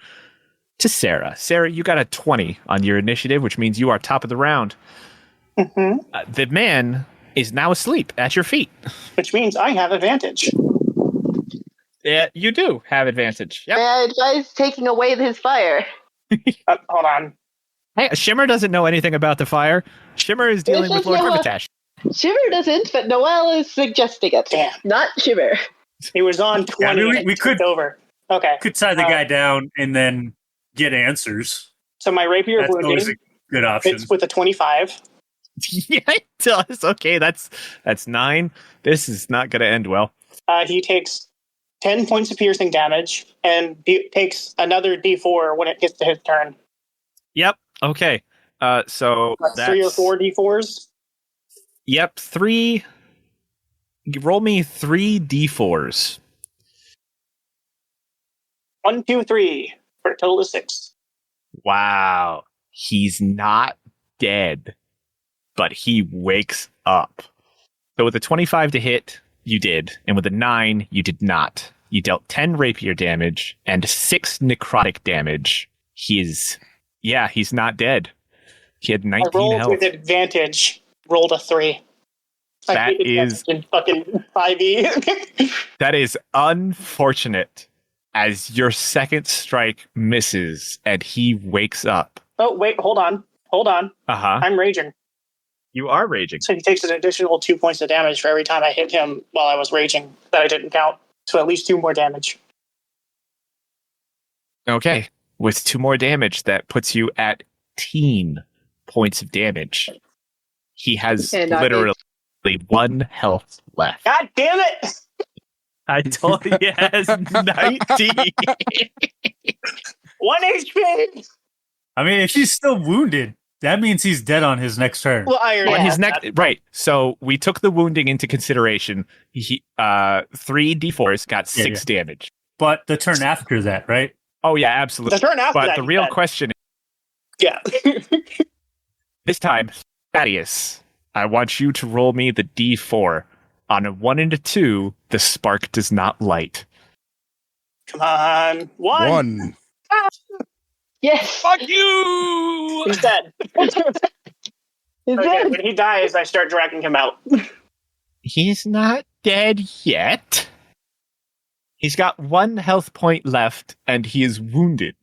Speaker 1: to Sarah. Sarah, you got a 20 on your initiative, which means you are top of the round.
Speaker 4: Mm-hmm.
Speaker 1: The man is now asleep at your feet.
Speaker 4: Which means I have advantage.
Speaker 1: Yeah, you do have advantage. Yep.
Speaker 3: May I advise taking away his fire?
Speaker 4: Hold on.
Speaker 1: Hey, Shimmer doesn't know anything about the fire. Shimmer is dealing with Lord Corvitash.
Speaker 3: Shimmer doesn't, but Noelle is suggesting it.
Speaker 4: Damn.
Speaker 3: Not Shimmer.
Speaker 4: He was on 20
Speaker 5: Yeah, I mean,
Speaker 4: and
Speaker 5: we
Speaker 4: it
Speaker 5: could-
Speaker 4: tipped over. Okay.
Speaker 5: Could tie the guy down and then get answers.
Speaker 4: So my rapier
Speaker 5: That's always
Speaker 4: wounding
Speaker 5: a good option.
Speaker 4: fits with a 25.
Speaker 1: Yeah, it does. Okay, that's 9. This is not going to end well.
Speaker 4: He takes 10 points of piercing damage and takes another d4 when it gets to his turn.
Speaker 1: Yep. Okay. So
Speaker 4: That's 3 or 4 d4s.
Speaker 1: Yep. 3. Roll me 3 d4s.
Speaker 4: 1, 2, 3 for a total of 6.
Speaker 1: Wow. He's not dead, but he wakes up. So with a 25 to hit, you did, and with a 9, you did not. You dealt 10 rapier damage and 6 necrotic damage. He's not dead. He had 19
Speaker 4: I rolled
Speaker 1: health.
Speaker 4: with advantage. Rolled a 3.
Speaker 1: That is
Speaker 4: fucking 5e.
Speaker 1: that is unfortunate. As your second strike misses and he wakes up.
Speaker 4: Oh wait, hold on.
Speaker 1: Uh-huh.
Speaker 4: I'm raging.
Speaker 1: You are raging.
Speaker 4: So he takes an additional 2 points of damage for every time I hit him while I was raging that I didn't count. So at least 2 more damage.
Speaker 1: Okay. With 2 more damage, that puts you at 10 points of damage. He has literally 1 health left.
Speaker 4: God damn it!
Speaker 1: I told you he has 19.
Speaker 4: 1 HP!
Speaker 5: I mean, if he's still wounded, that means he's dead on his next turn.
Speaker 4: Well, I already
Speaker 1: On his
Speaker 4: have
Speaker 1: next,
Speaker 4: that.
Speaker 1: right. So we took the wounding into consideration. He 3 d4s got 6 damage.
Speaker 5: But the turn after that, right?
Speaker 1: Oh yeah, absolutely.
Speaker 4: The turn after
Speaker 1: But
Speaker 4: that,
Speaker 1: the
Speaker 4: he
Speaker 1: real
Speaker 4: said.
Speaker 1: question
Speaker 4: Yeah.
Speaker 1: this time, Thaddeus, I want you to roll me the d4. On a 1 and a 2, the spark does not light.
Speaker 4: Come on. 1!
Speaker 2: 1.
Speaker 3: Yes.
Speaker 1: Fuck you!
Speaker 4: He's dead.
Speaker 3: Is
Speaker 4: Okay,
Speaker 3: it?
Speaker 4: when he dies, I start dragging him out.
Speaker 1: He's not dead yet. He's got 1 health point left, and he is wounded.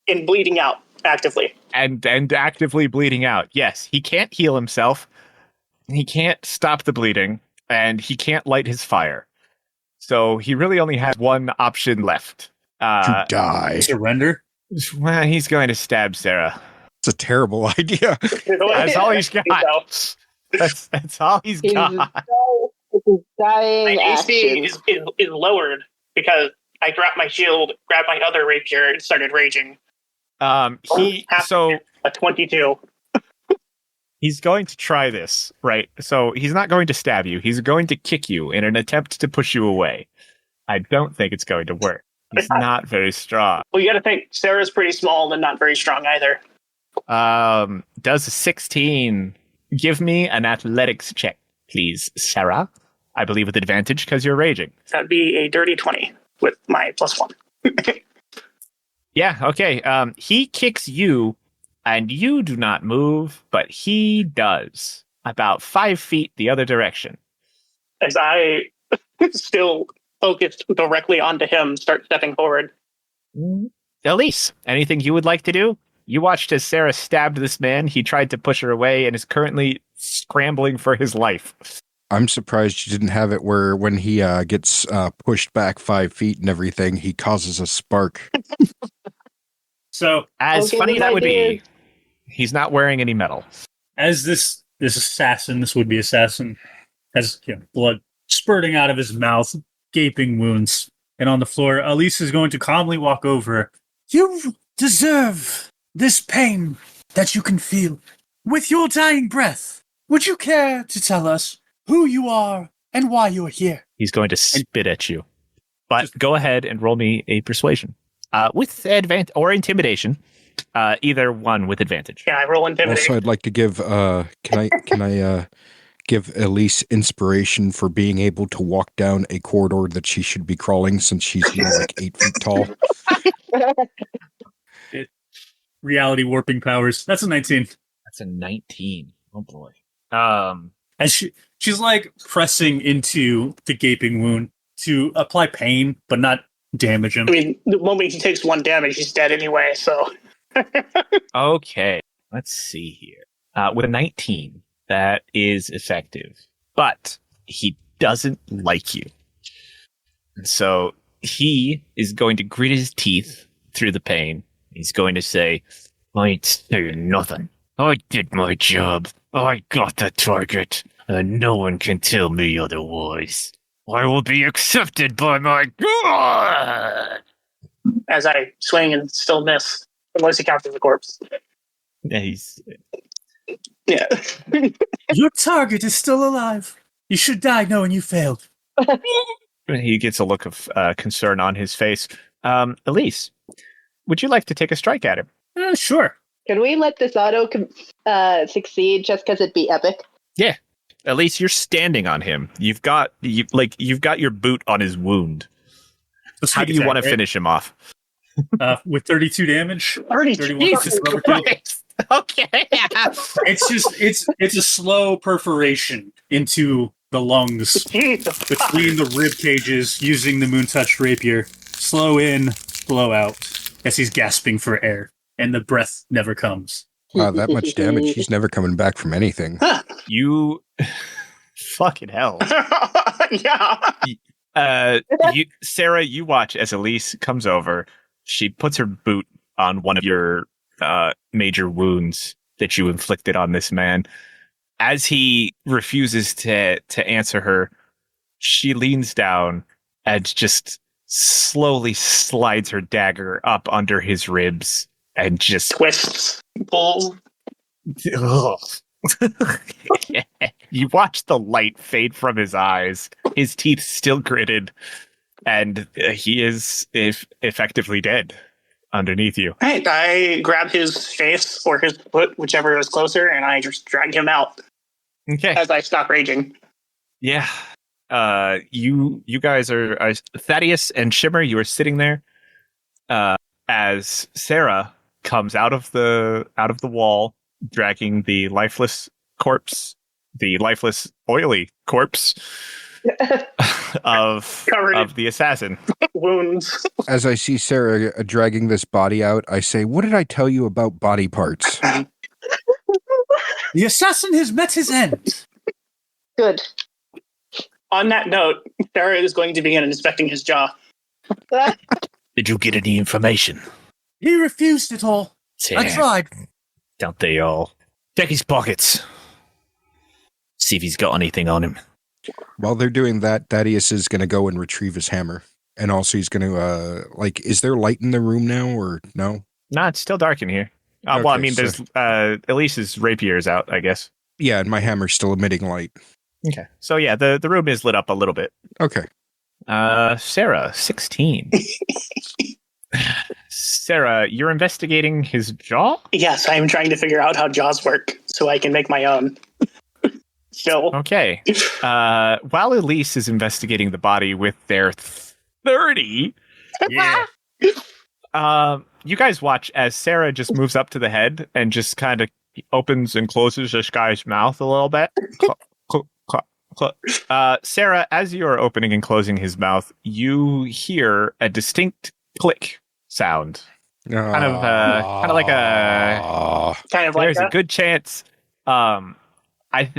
Speaker 4: And bleeding out actively.
Speaker 1: And actively bleeding out. Yes, he can't heal himself. He can't stop the bleeding, and he can't light his fire. So he really only has 1 option left.
Speaker 2: To die.
Speaker 5: Surrender?
Speaker 1: Well, he's going to stab Sarah.
Speaker 2: It's a terrible idea.
Speaker 1: That's all he's got. That's all he's got.
Speaker 3: His dying
Speaker 4: My AC
Speaker 3: action.
Speaker 4: is lowered because I dropped my shield, grabbed my other rapier, and started raging. A 22.
Speaker 1: He's going to try this, right? So he's not going to stab you. He's going to kick you in an attempt to push you away. I don't think it's going to work. He's not very strong.
Speaker 4: Well, you got to think Sarah's pretty small and not very strong either.
Speaker 1: Does a 16 give me an athletics check, please, Sarah? I believe with advantage because you're raging.
Speaker 4: That'd be a dirty 20 with my +1.
Speaker 1: Yeah, okay. He kicks you, and you do not move, but he does. About 5 feet the other direction.
Speaker 4: As I still focused directly onto him, start stepping forward.
Speaker 1: Elise, anything you would like to do? You watched as Sarah stabbed this man. He tried to push her away and is currently scrambling for his life.
Speaker 2: I'm surprised you didn't have it where when he gets pushed back 5 feet and everything, he causes a spark.
Speaker 5: So,
Speaker 1: As
Speaker 3: Okay,
Speaker 1: funny
Speaker 3: good
Speaker 1: that would
Speaker 3: idea.
Speaker 1: be, he's not wearing any metal.
Speaker 5: as this assassin, this would-be assassin, has blood spurting out of his mouth, gaping wounds, and on the floor, Elise is going to calmly walk over. You deserve this pain that you can feel. With your dying breath, would you care to tell us who you are and why you are here?
Speaker 1: He's going to spit at you. But go ahead and roll me a persuasion. With advantage or intimidation. Either one with advantage.
Speaker 4: Yeah, I roll intimidate.
Speaker 2: Also, I'd like to give can I give Elise inspiration for being able to walk down a corridor that she should be crawling since she's like 8 feet tall.
Speaker 5: Reality warping powers. That's a 19.
Speaker 1: That's a 19. Oh boy.
Speaker 5: As she's like pressing into the gaping wound to apply pain, but not damage him.
Speaker 4: I mean, the moment he takes 1 damage, he's dead anyway, so.
Speaker 1: Okay. Let's see here. With a 19, that is effective. But he doesn't like you. And so he is going to grit his teeth through the pain. He's going to say, I ain't saying nothing. I did my job. I got the target. And no one can tell me otherwise. I will be accepted by my god.
Speaker 4: As I swing and still miss, unless he counts as a corpse.
Speaker 1: Yeah, he's
Speaker 4: Yeah.
Speaker 5: Your target is still alive. You should die knowing you failed.
Speaker 1: he gets a look of concern on his face. Elise, would you like to take a strike at him?
Speaker 5: Sure.
Speaker 3: Can we let this auto succeed just because it'd be epic?
Speaker 1: Yeah. Elise, you're standing on him. You've got your boot on his wound. How do you want to finish him off?
Speaker 5: With 32 damage.
Speaker 4: 32.
Speaker 1: Jesus Christ. Okay.
Speaker 5: It's a slow perforation into the lungs between the rib cages using the Moontouch rapier. Slow in, blow out as he's gasping for air, and the breath never comes.
Speaker 2: Wow, that much damage. He's never coming back from anything.
Speaker 1: You fucking hell.
Speaker 4: Yeah.
Speaker 1: Sarah, you watch as Elise comes over. She puts her boot on one of your major wounds that you inflicted on this man. As he refuses to answer her, she leans down and just slowly slides her dagger up under his ribs and just
Speaker 4: Twists. Pulls.
Speaker 1: You watch the light fade from his eyes, his teeth still gritted, and he is effectively dead underneath you.
Speaker 4: Right. I grab his face or his foot, whichever is closer, and I just drag him out
Speaker 1: Okay.
Speaker 4: as I stop raging.
Speaker 1: Yeah. You guys are Thaddeus and Shimmer, you are sitting there as Sarah comes out of the wall, dragging the lifeless oily corpse of the assassin.
Speaker 4: Wounds.
Speaker 2: As I see Sarah dragging this body out, I say, "What did I tell you about body parts?"
Speaker 5: The assassin has met his end.
Speaker 3: Good.
Speaker 4: On that note, Sarah is going to begin inspecting his jaw.
Speaker 1: Did you get any information?
Speaker 5: He refused it all. I tried.
Speaker 1: Don't they all? Check his pockets. See if he's got anything on him.
Speaker 2: While they're doing that, Thaddeus is going to go and retrieve his hammer. And also he's going to, is there light in the room now or no?
Speaker 1: No, it's still dark in here. Well, I mean, there's Elise's rapier is out, I guess.
Speaker 2: Yeah, and my hammer's still emitting light.
Speaker 1: Okay. So yeah, the room is lit up a little bit.
Speaker 2: Okay.
Speaker 1: Sarah, 16. Sarah, you're investigating his jaw?
Speaker 4: Yes, I am trying to figure out how jaws work so I can make my own. So,
Speaker 1: Okay. While Elise is investigating the body with their 30,
Speaker 5: Yeah.
Speaker 1: you guys watch as Sarah just moves up to the head and just kind of opens and closes this guy's mouth a little bit. Sarah, as you are opening and closing his mouth, you hear a distinct click sound. Kind of like there's
Speaker 4: that.
Speaker 1: a good chance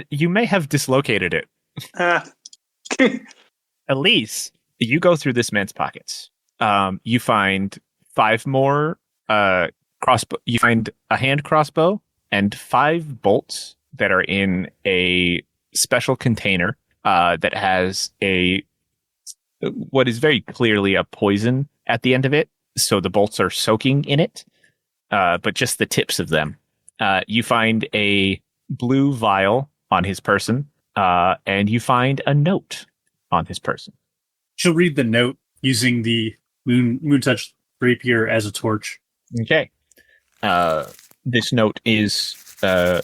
Speaker 1: you may have dislocated it. Elise, you go through this man's pockets. You find 5 more crossbow. You find a hand crossbow and 5 bolts that are in a special container that has what is very clearly a poison at the end of it. So the bolts are soaking in it, but just the tips of them. You find a blue vial on his person, and you find a note on his person.
Speaker 5: She'll read the note using the Moontouch rapier as a torch.
Speaker 1: Okay. This note is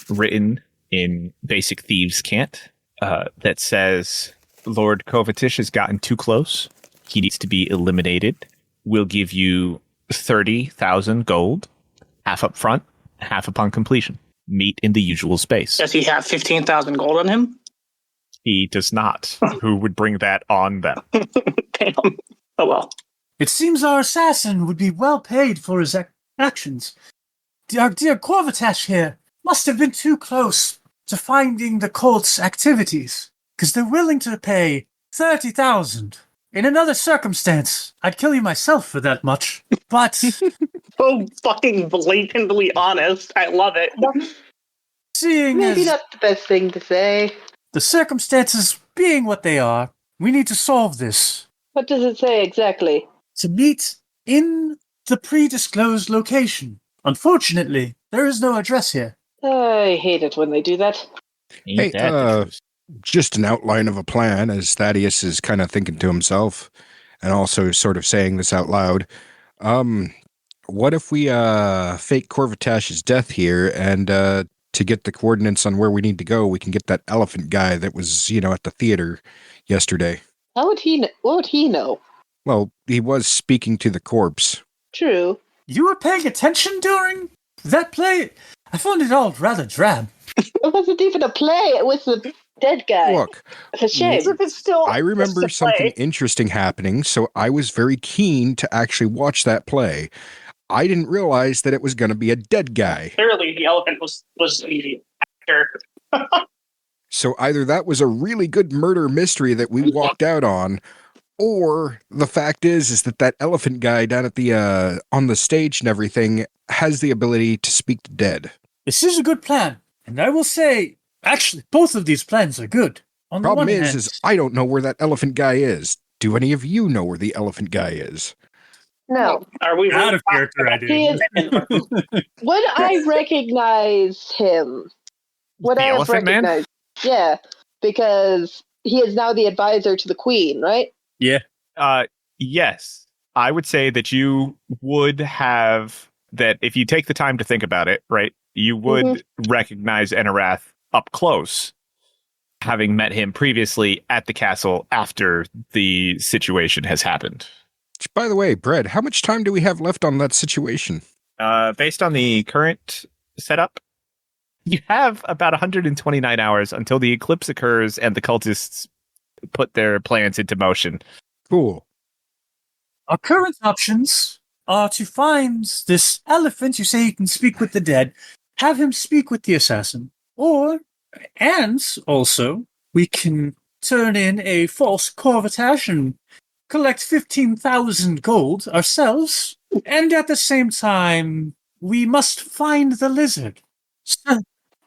Speaker 1: written in basic thieves' cant that says, Lord Corvitash has gotten too close. He needs to be eliminated. We'll give you 30,000 gold, half up front, half upon completion. Meet in the usual space.
Speaker 4: Does he have 15,000 gold on him?
Speaker 1: He does not. Who would bring that on them?
Speaker 4: Damn. Oh well.
Speaker 5: It seems our assassin would be well paid for his actions. Our dear Corvitash here must have been too close to finding the cult's activities, because they're willing to pay 30,000. In another circumstance, I'd kill you myself for that much. But
Speaker 4: So fucking blatantly honest. I love it.
Speaker 5: seeing
Speaker 3: Maybe
Speaker 5: as
Speaker 3: not the best thing to say.
Speaker 5: the circumstances being what they are, We need to solve this.
Speaker 3: What does it say exactly?
Speaker 5: To meet in the pre-disclosed location. Unfortunately, there is no address here.
Speaker 3: I hate it when they do that.
Speaker 1: Ain't that the truth?
Speaker 2: Just an outline of a plan, as Thaddeus is kind of thinking to himself and also sort of saying this out loud. What if we fake Corvitash's death here, and to get the coordinates on where we need to go, we can get that elephant guy that was, at the theater yesterday.
Speaker 3: How would he? What would he know?
Speaker 2: Well, he was speaking to the corpse.
Speaker 3: True.
Speaker 5: You were paying attention during that play? I found it all rather drab.
Speaker 3: It wasn't even a play. It was the dead guy.
Speaker 2: Look,
Speaker 3: It's a shame.
Speaker 4: If it's still
Speaker 2: I remember
Speaker 4: just a play,
Speaker 2: something interesting happening, so I was very keen to actually watch that play. I didn't realize that it was going to be a dead guy.
Speaker 4: Clearly, the elephant was the actor.
Speaker 2: So either that was a really good murder mystery that we walked out on, or the fact is that elephant guy down at the on the stage and everything has the ability to speak to dead.
Speaker 5: This is a good plan, and I will say, actually, both of these plans are good. On the
Speaker 2: Problem
Speaker 5: one hand,
Speaker 2: is I don't know where that elephant guy is. Do any of you know where the elephant guy is?
Speaker 3: No.
Speaker 4: Are we
Speaker 5: out of character, I
Speaker 3: He is-
Speaker 5: do.
Speaker 3: Would I recognize him? Would
Speaker 1: The
Speaker 3: I have
Speaker 1: elephant man?
Speaker 3: recognized? Yeah, because he is now the advisor to the queen, right?
Speaker 5: Yeah.
Speaker 1: Yes. I would say that you would have that if you take the time to think about it, right? You would recognize Enarath up close, having met him previously at the castle after the situation has happened.
Speaker 2: By the way, Brad, how much time do we have left on that situation?
Speaker 1: Based on the current setup, you have about 129 hours until the eclipse occurs and the cultists put their plans into motion.
Speaker 2: Cool.
Speaker 5: Our current options are to find this elephant. You say he can speak with the dead. Have him speak with the assassin. And also, we can turn in a false Corvitash and collect 15,000 gold ourselves. And at the same time, we must find the lizard.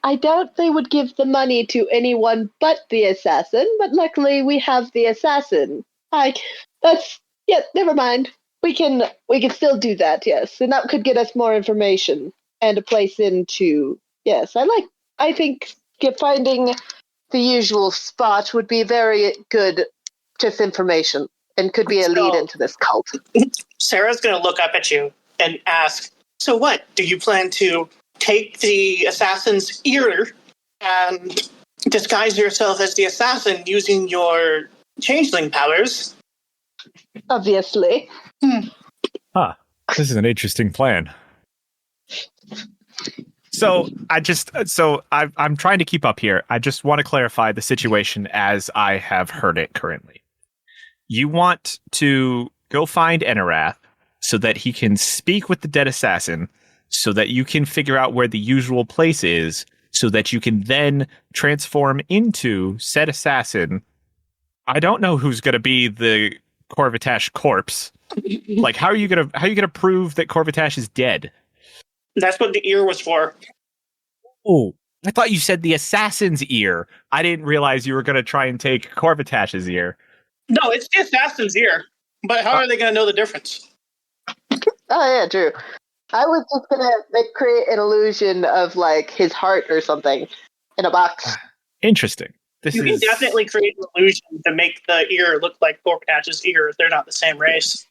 Speaker 3: I doubt they would give the money to anyone but the assassin, but luckily we have the assassin. Never mind. We can still do that, yes. And that could get us more information and a place into, yes. I think finding the usual spot would be very good, just information, and could be a lead into this cult.
Speaker 4: Sarah's going to look up at you and ask, so what? Do you plan to take the assassin's ear and disguise yourself as the assassin using your changeling powers?
Speaker 3: Obviously.
Speaker 1: This is an interesting plan. I'm trying to keep up here. I just want to clarify the situation as I have heard it currently. You want to go find Enarath so that he can speak with the dead assassin, so that you can figure out where the usual place is, so that you can then transform into said assassin. I don't know who's going to be the Corvitash corpse. Like, how are you gonna prove that Corvitash is dead?
Speaker 4: That's what the ear was for.
Speaker 1: Oh, I thought you said the assassin's ear. I didn't realize you were gonna try and take Corvitash's ear.
Speaker 4: No, it's the assassin's ear. But how are they going to know the difference?
Speaker 3: Oh, yeah, true. I was just gonna create an illusion of, like, his heart or something in a box.
Speaker 1: Interesting.
Speaker 4: You can definitely create an illusion to make the ear look like Corvitash's ear if they're not the same race.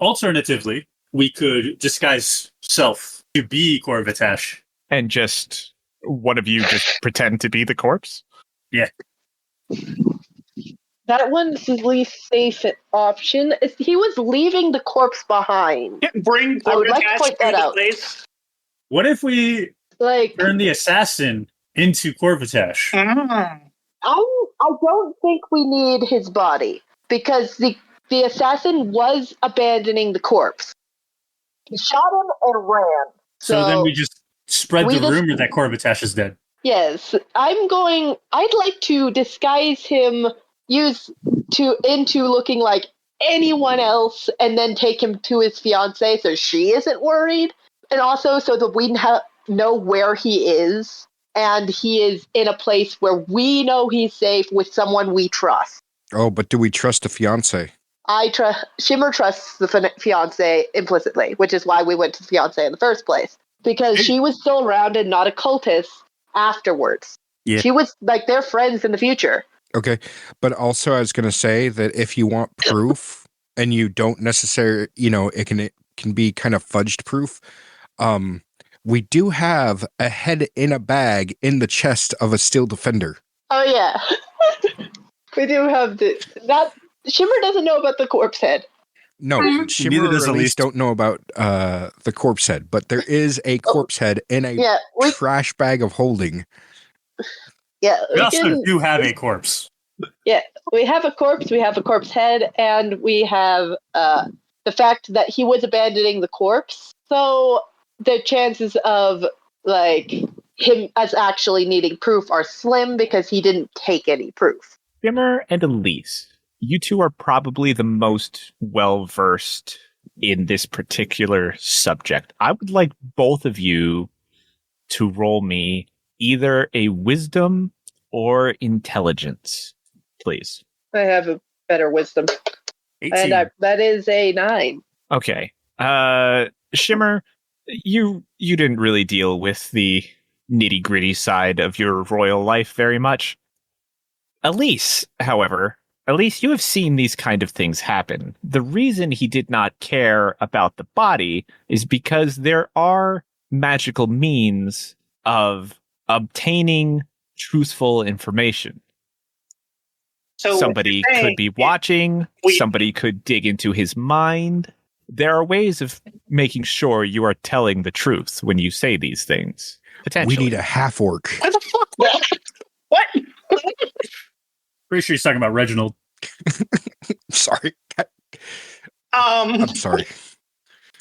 Speaker 5: Alternatively, we could disguise self to be Corvitash.
Speaker 1: And just one of you just pretend to be the corpse?
Speaker 5: Yeah.
Speaker 3: That one's the least safe option. He was leaving the corpse behind.
Speaker 4: Bring
Speaker 3: I would like to
Speaker 4: Corvitash
Speaker 3: point that
Speaker 4: to the
Speaker 3: out.
Speaker 4: place.
Speaker 5: What if we
Speaker 3: Like,
Speaker 5: turn the assassin into Corvitash?
Speaker 3: I don't think we need his body, because the assassin was abandoning the corpse. He shot him and ran.
Speaker 5: So then we just spread the rumor that Corvitash is dead.
Speaker 3: Yes, I'd like to disguise him, into looking like anyone else, and then take him to his fiancée so she isn't worried, and also so that we know where he is, and he is in a place where we know he's safe with someone we trust.
Speaker 2: Oh, but do we trust the fiance?
Speaker 3: Shimmer trusts the fiance implicitly, which is why we went to the fiance in the first place. Because she was still around and not a cultist afterwards.
Speaker 5: Yeah.
Speaker 3: She was like, they're friends in the future.
Speaker 2: Okay, but also I was going to say that if you want proof and you don't necessarily, it can be kind of fudged proof. We do have a head in a bag in the chest of a steel defender.
Speaker 3: Oh yeah, we do have that. Shimmer doesn't know about the corpse head.
Speaker 2: No, Shimmer or Elise don't know about the corpse head, but there is a corpse head in a trash bag of holding.
Speaker 3: Yeah,
Speaker 5: we also do have a corpse.
Speaker 3: Yeah, we have a corpse, we have a corpse head, and we have the fact that he was abandoning the corpse. So the chances of him as actually needing proof are slim because he didn't take any proof.
Speaker 1: Shimmer and Elise, you two are probably the most well-versed in this particular subject. I would like both of you to roll me either a wisdom or intelligence, please.
Speaker 3: I have a better wisdom.
Speaker 5: 18.
Speaker 3: And that is a 9.
Speaker 1: Okay. Shimmer, you didn't really deal with the nitty-gritty side of your royal life very much. Elise, however, you have seen these kind of things happen. The reason he did not care about the body is because there are magical means of obtaining truthful information.
Speaker 4: So
Speaker 1: somebody could be watching, somebody could dig into his mind. There are ways of making sure you are telling the truth when you say these things. Potentially.
Speaker 2: We need a half-orc.
Speaker 4: What the fuck? What?
Speaker 5: Pretty sure he's talking about Reginald.
Speaker 2: Sorry. I'm sorry.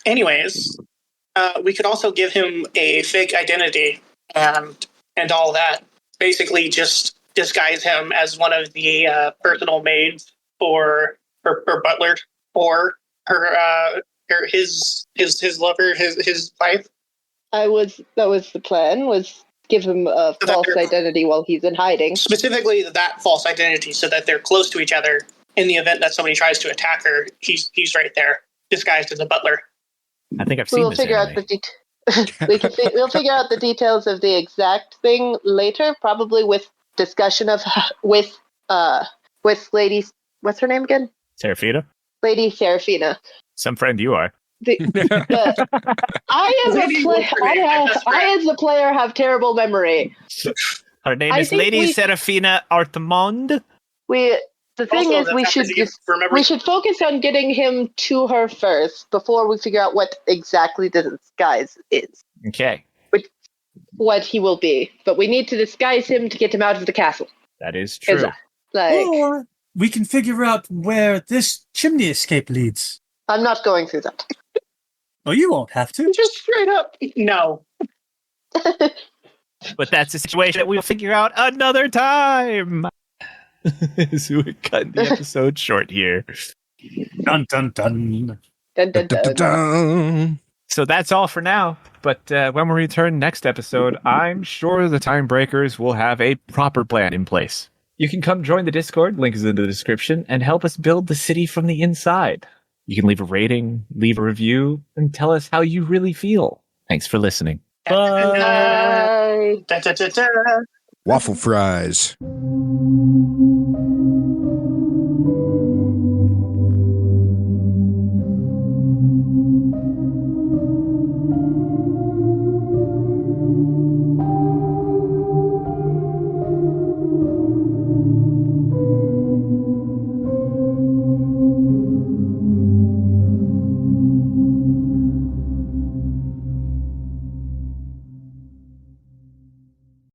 Speaker 4: Anyways, we could also give him a fake identity and all that. Basically, just disguise him as one of the personal maids or her butler or his lover, his wife.
Speaker 3: That was the plan, was give him a false identity while he's in hiding.
Speaker 4: Specifically that false identity, so that they're close to each other. In the event that somebody tries to attack her, he's right there, disguised as a butler.
Speaker 1: I think I've seen this anime.
Speaker 3: We'll figure out the details of the exact thing later, probably with discussion of with Lady, what's her name again?
Speaker 1: Seraphina?
Speaker 3: Lady Seraphina.
Speaker 1: Some friend you are.
Speaker 3: I as a player have terrible memory.
Speaker 1: Her name is Lady Seraphina Artemond.
Speaker 3: The thing is, we should focus on getting him to her first before we figure out what exactly the disguise is.
Speaker 1: Okay.
Speaker 3: What he will be. But we need to disguise him to get him out of the castle.
Speaker 1: That is true.
Speaker 5: Or we can figure out where this chimney escape leads.
Speaker 3: I'm not going through that.
Speaker 5: Oh, you won't have to.
Speaker 4: Just straight up, no.
Speaker 1: But that's a situation that we'll figure out another time. So we're cutting the episode short here.
Speaker 5: Dun dun dun.
Speaker 3: Dun, dun, dun.
Speaker 2: Dun.
Speaker 1: So that's all for now. But when we return next episode, I'm sure the Time Breakers will have a proper plan in place. You can come join the Discord, link is in the description, and help us build the city from the inside. You can leave a rating, leave a review, and tell us how you really feel. Thanks for listening.
Speaker 5: Bye.
Speaker 3: Bye.
Speaker 2: Waffle fries.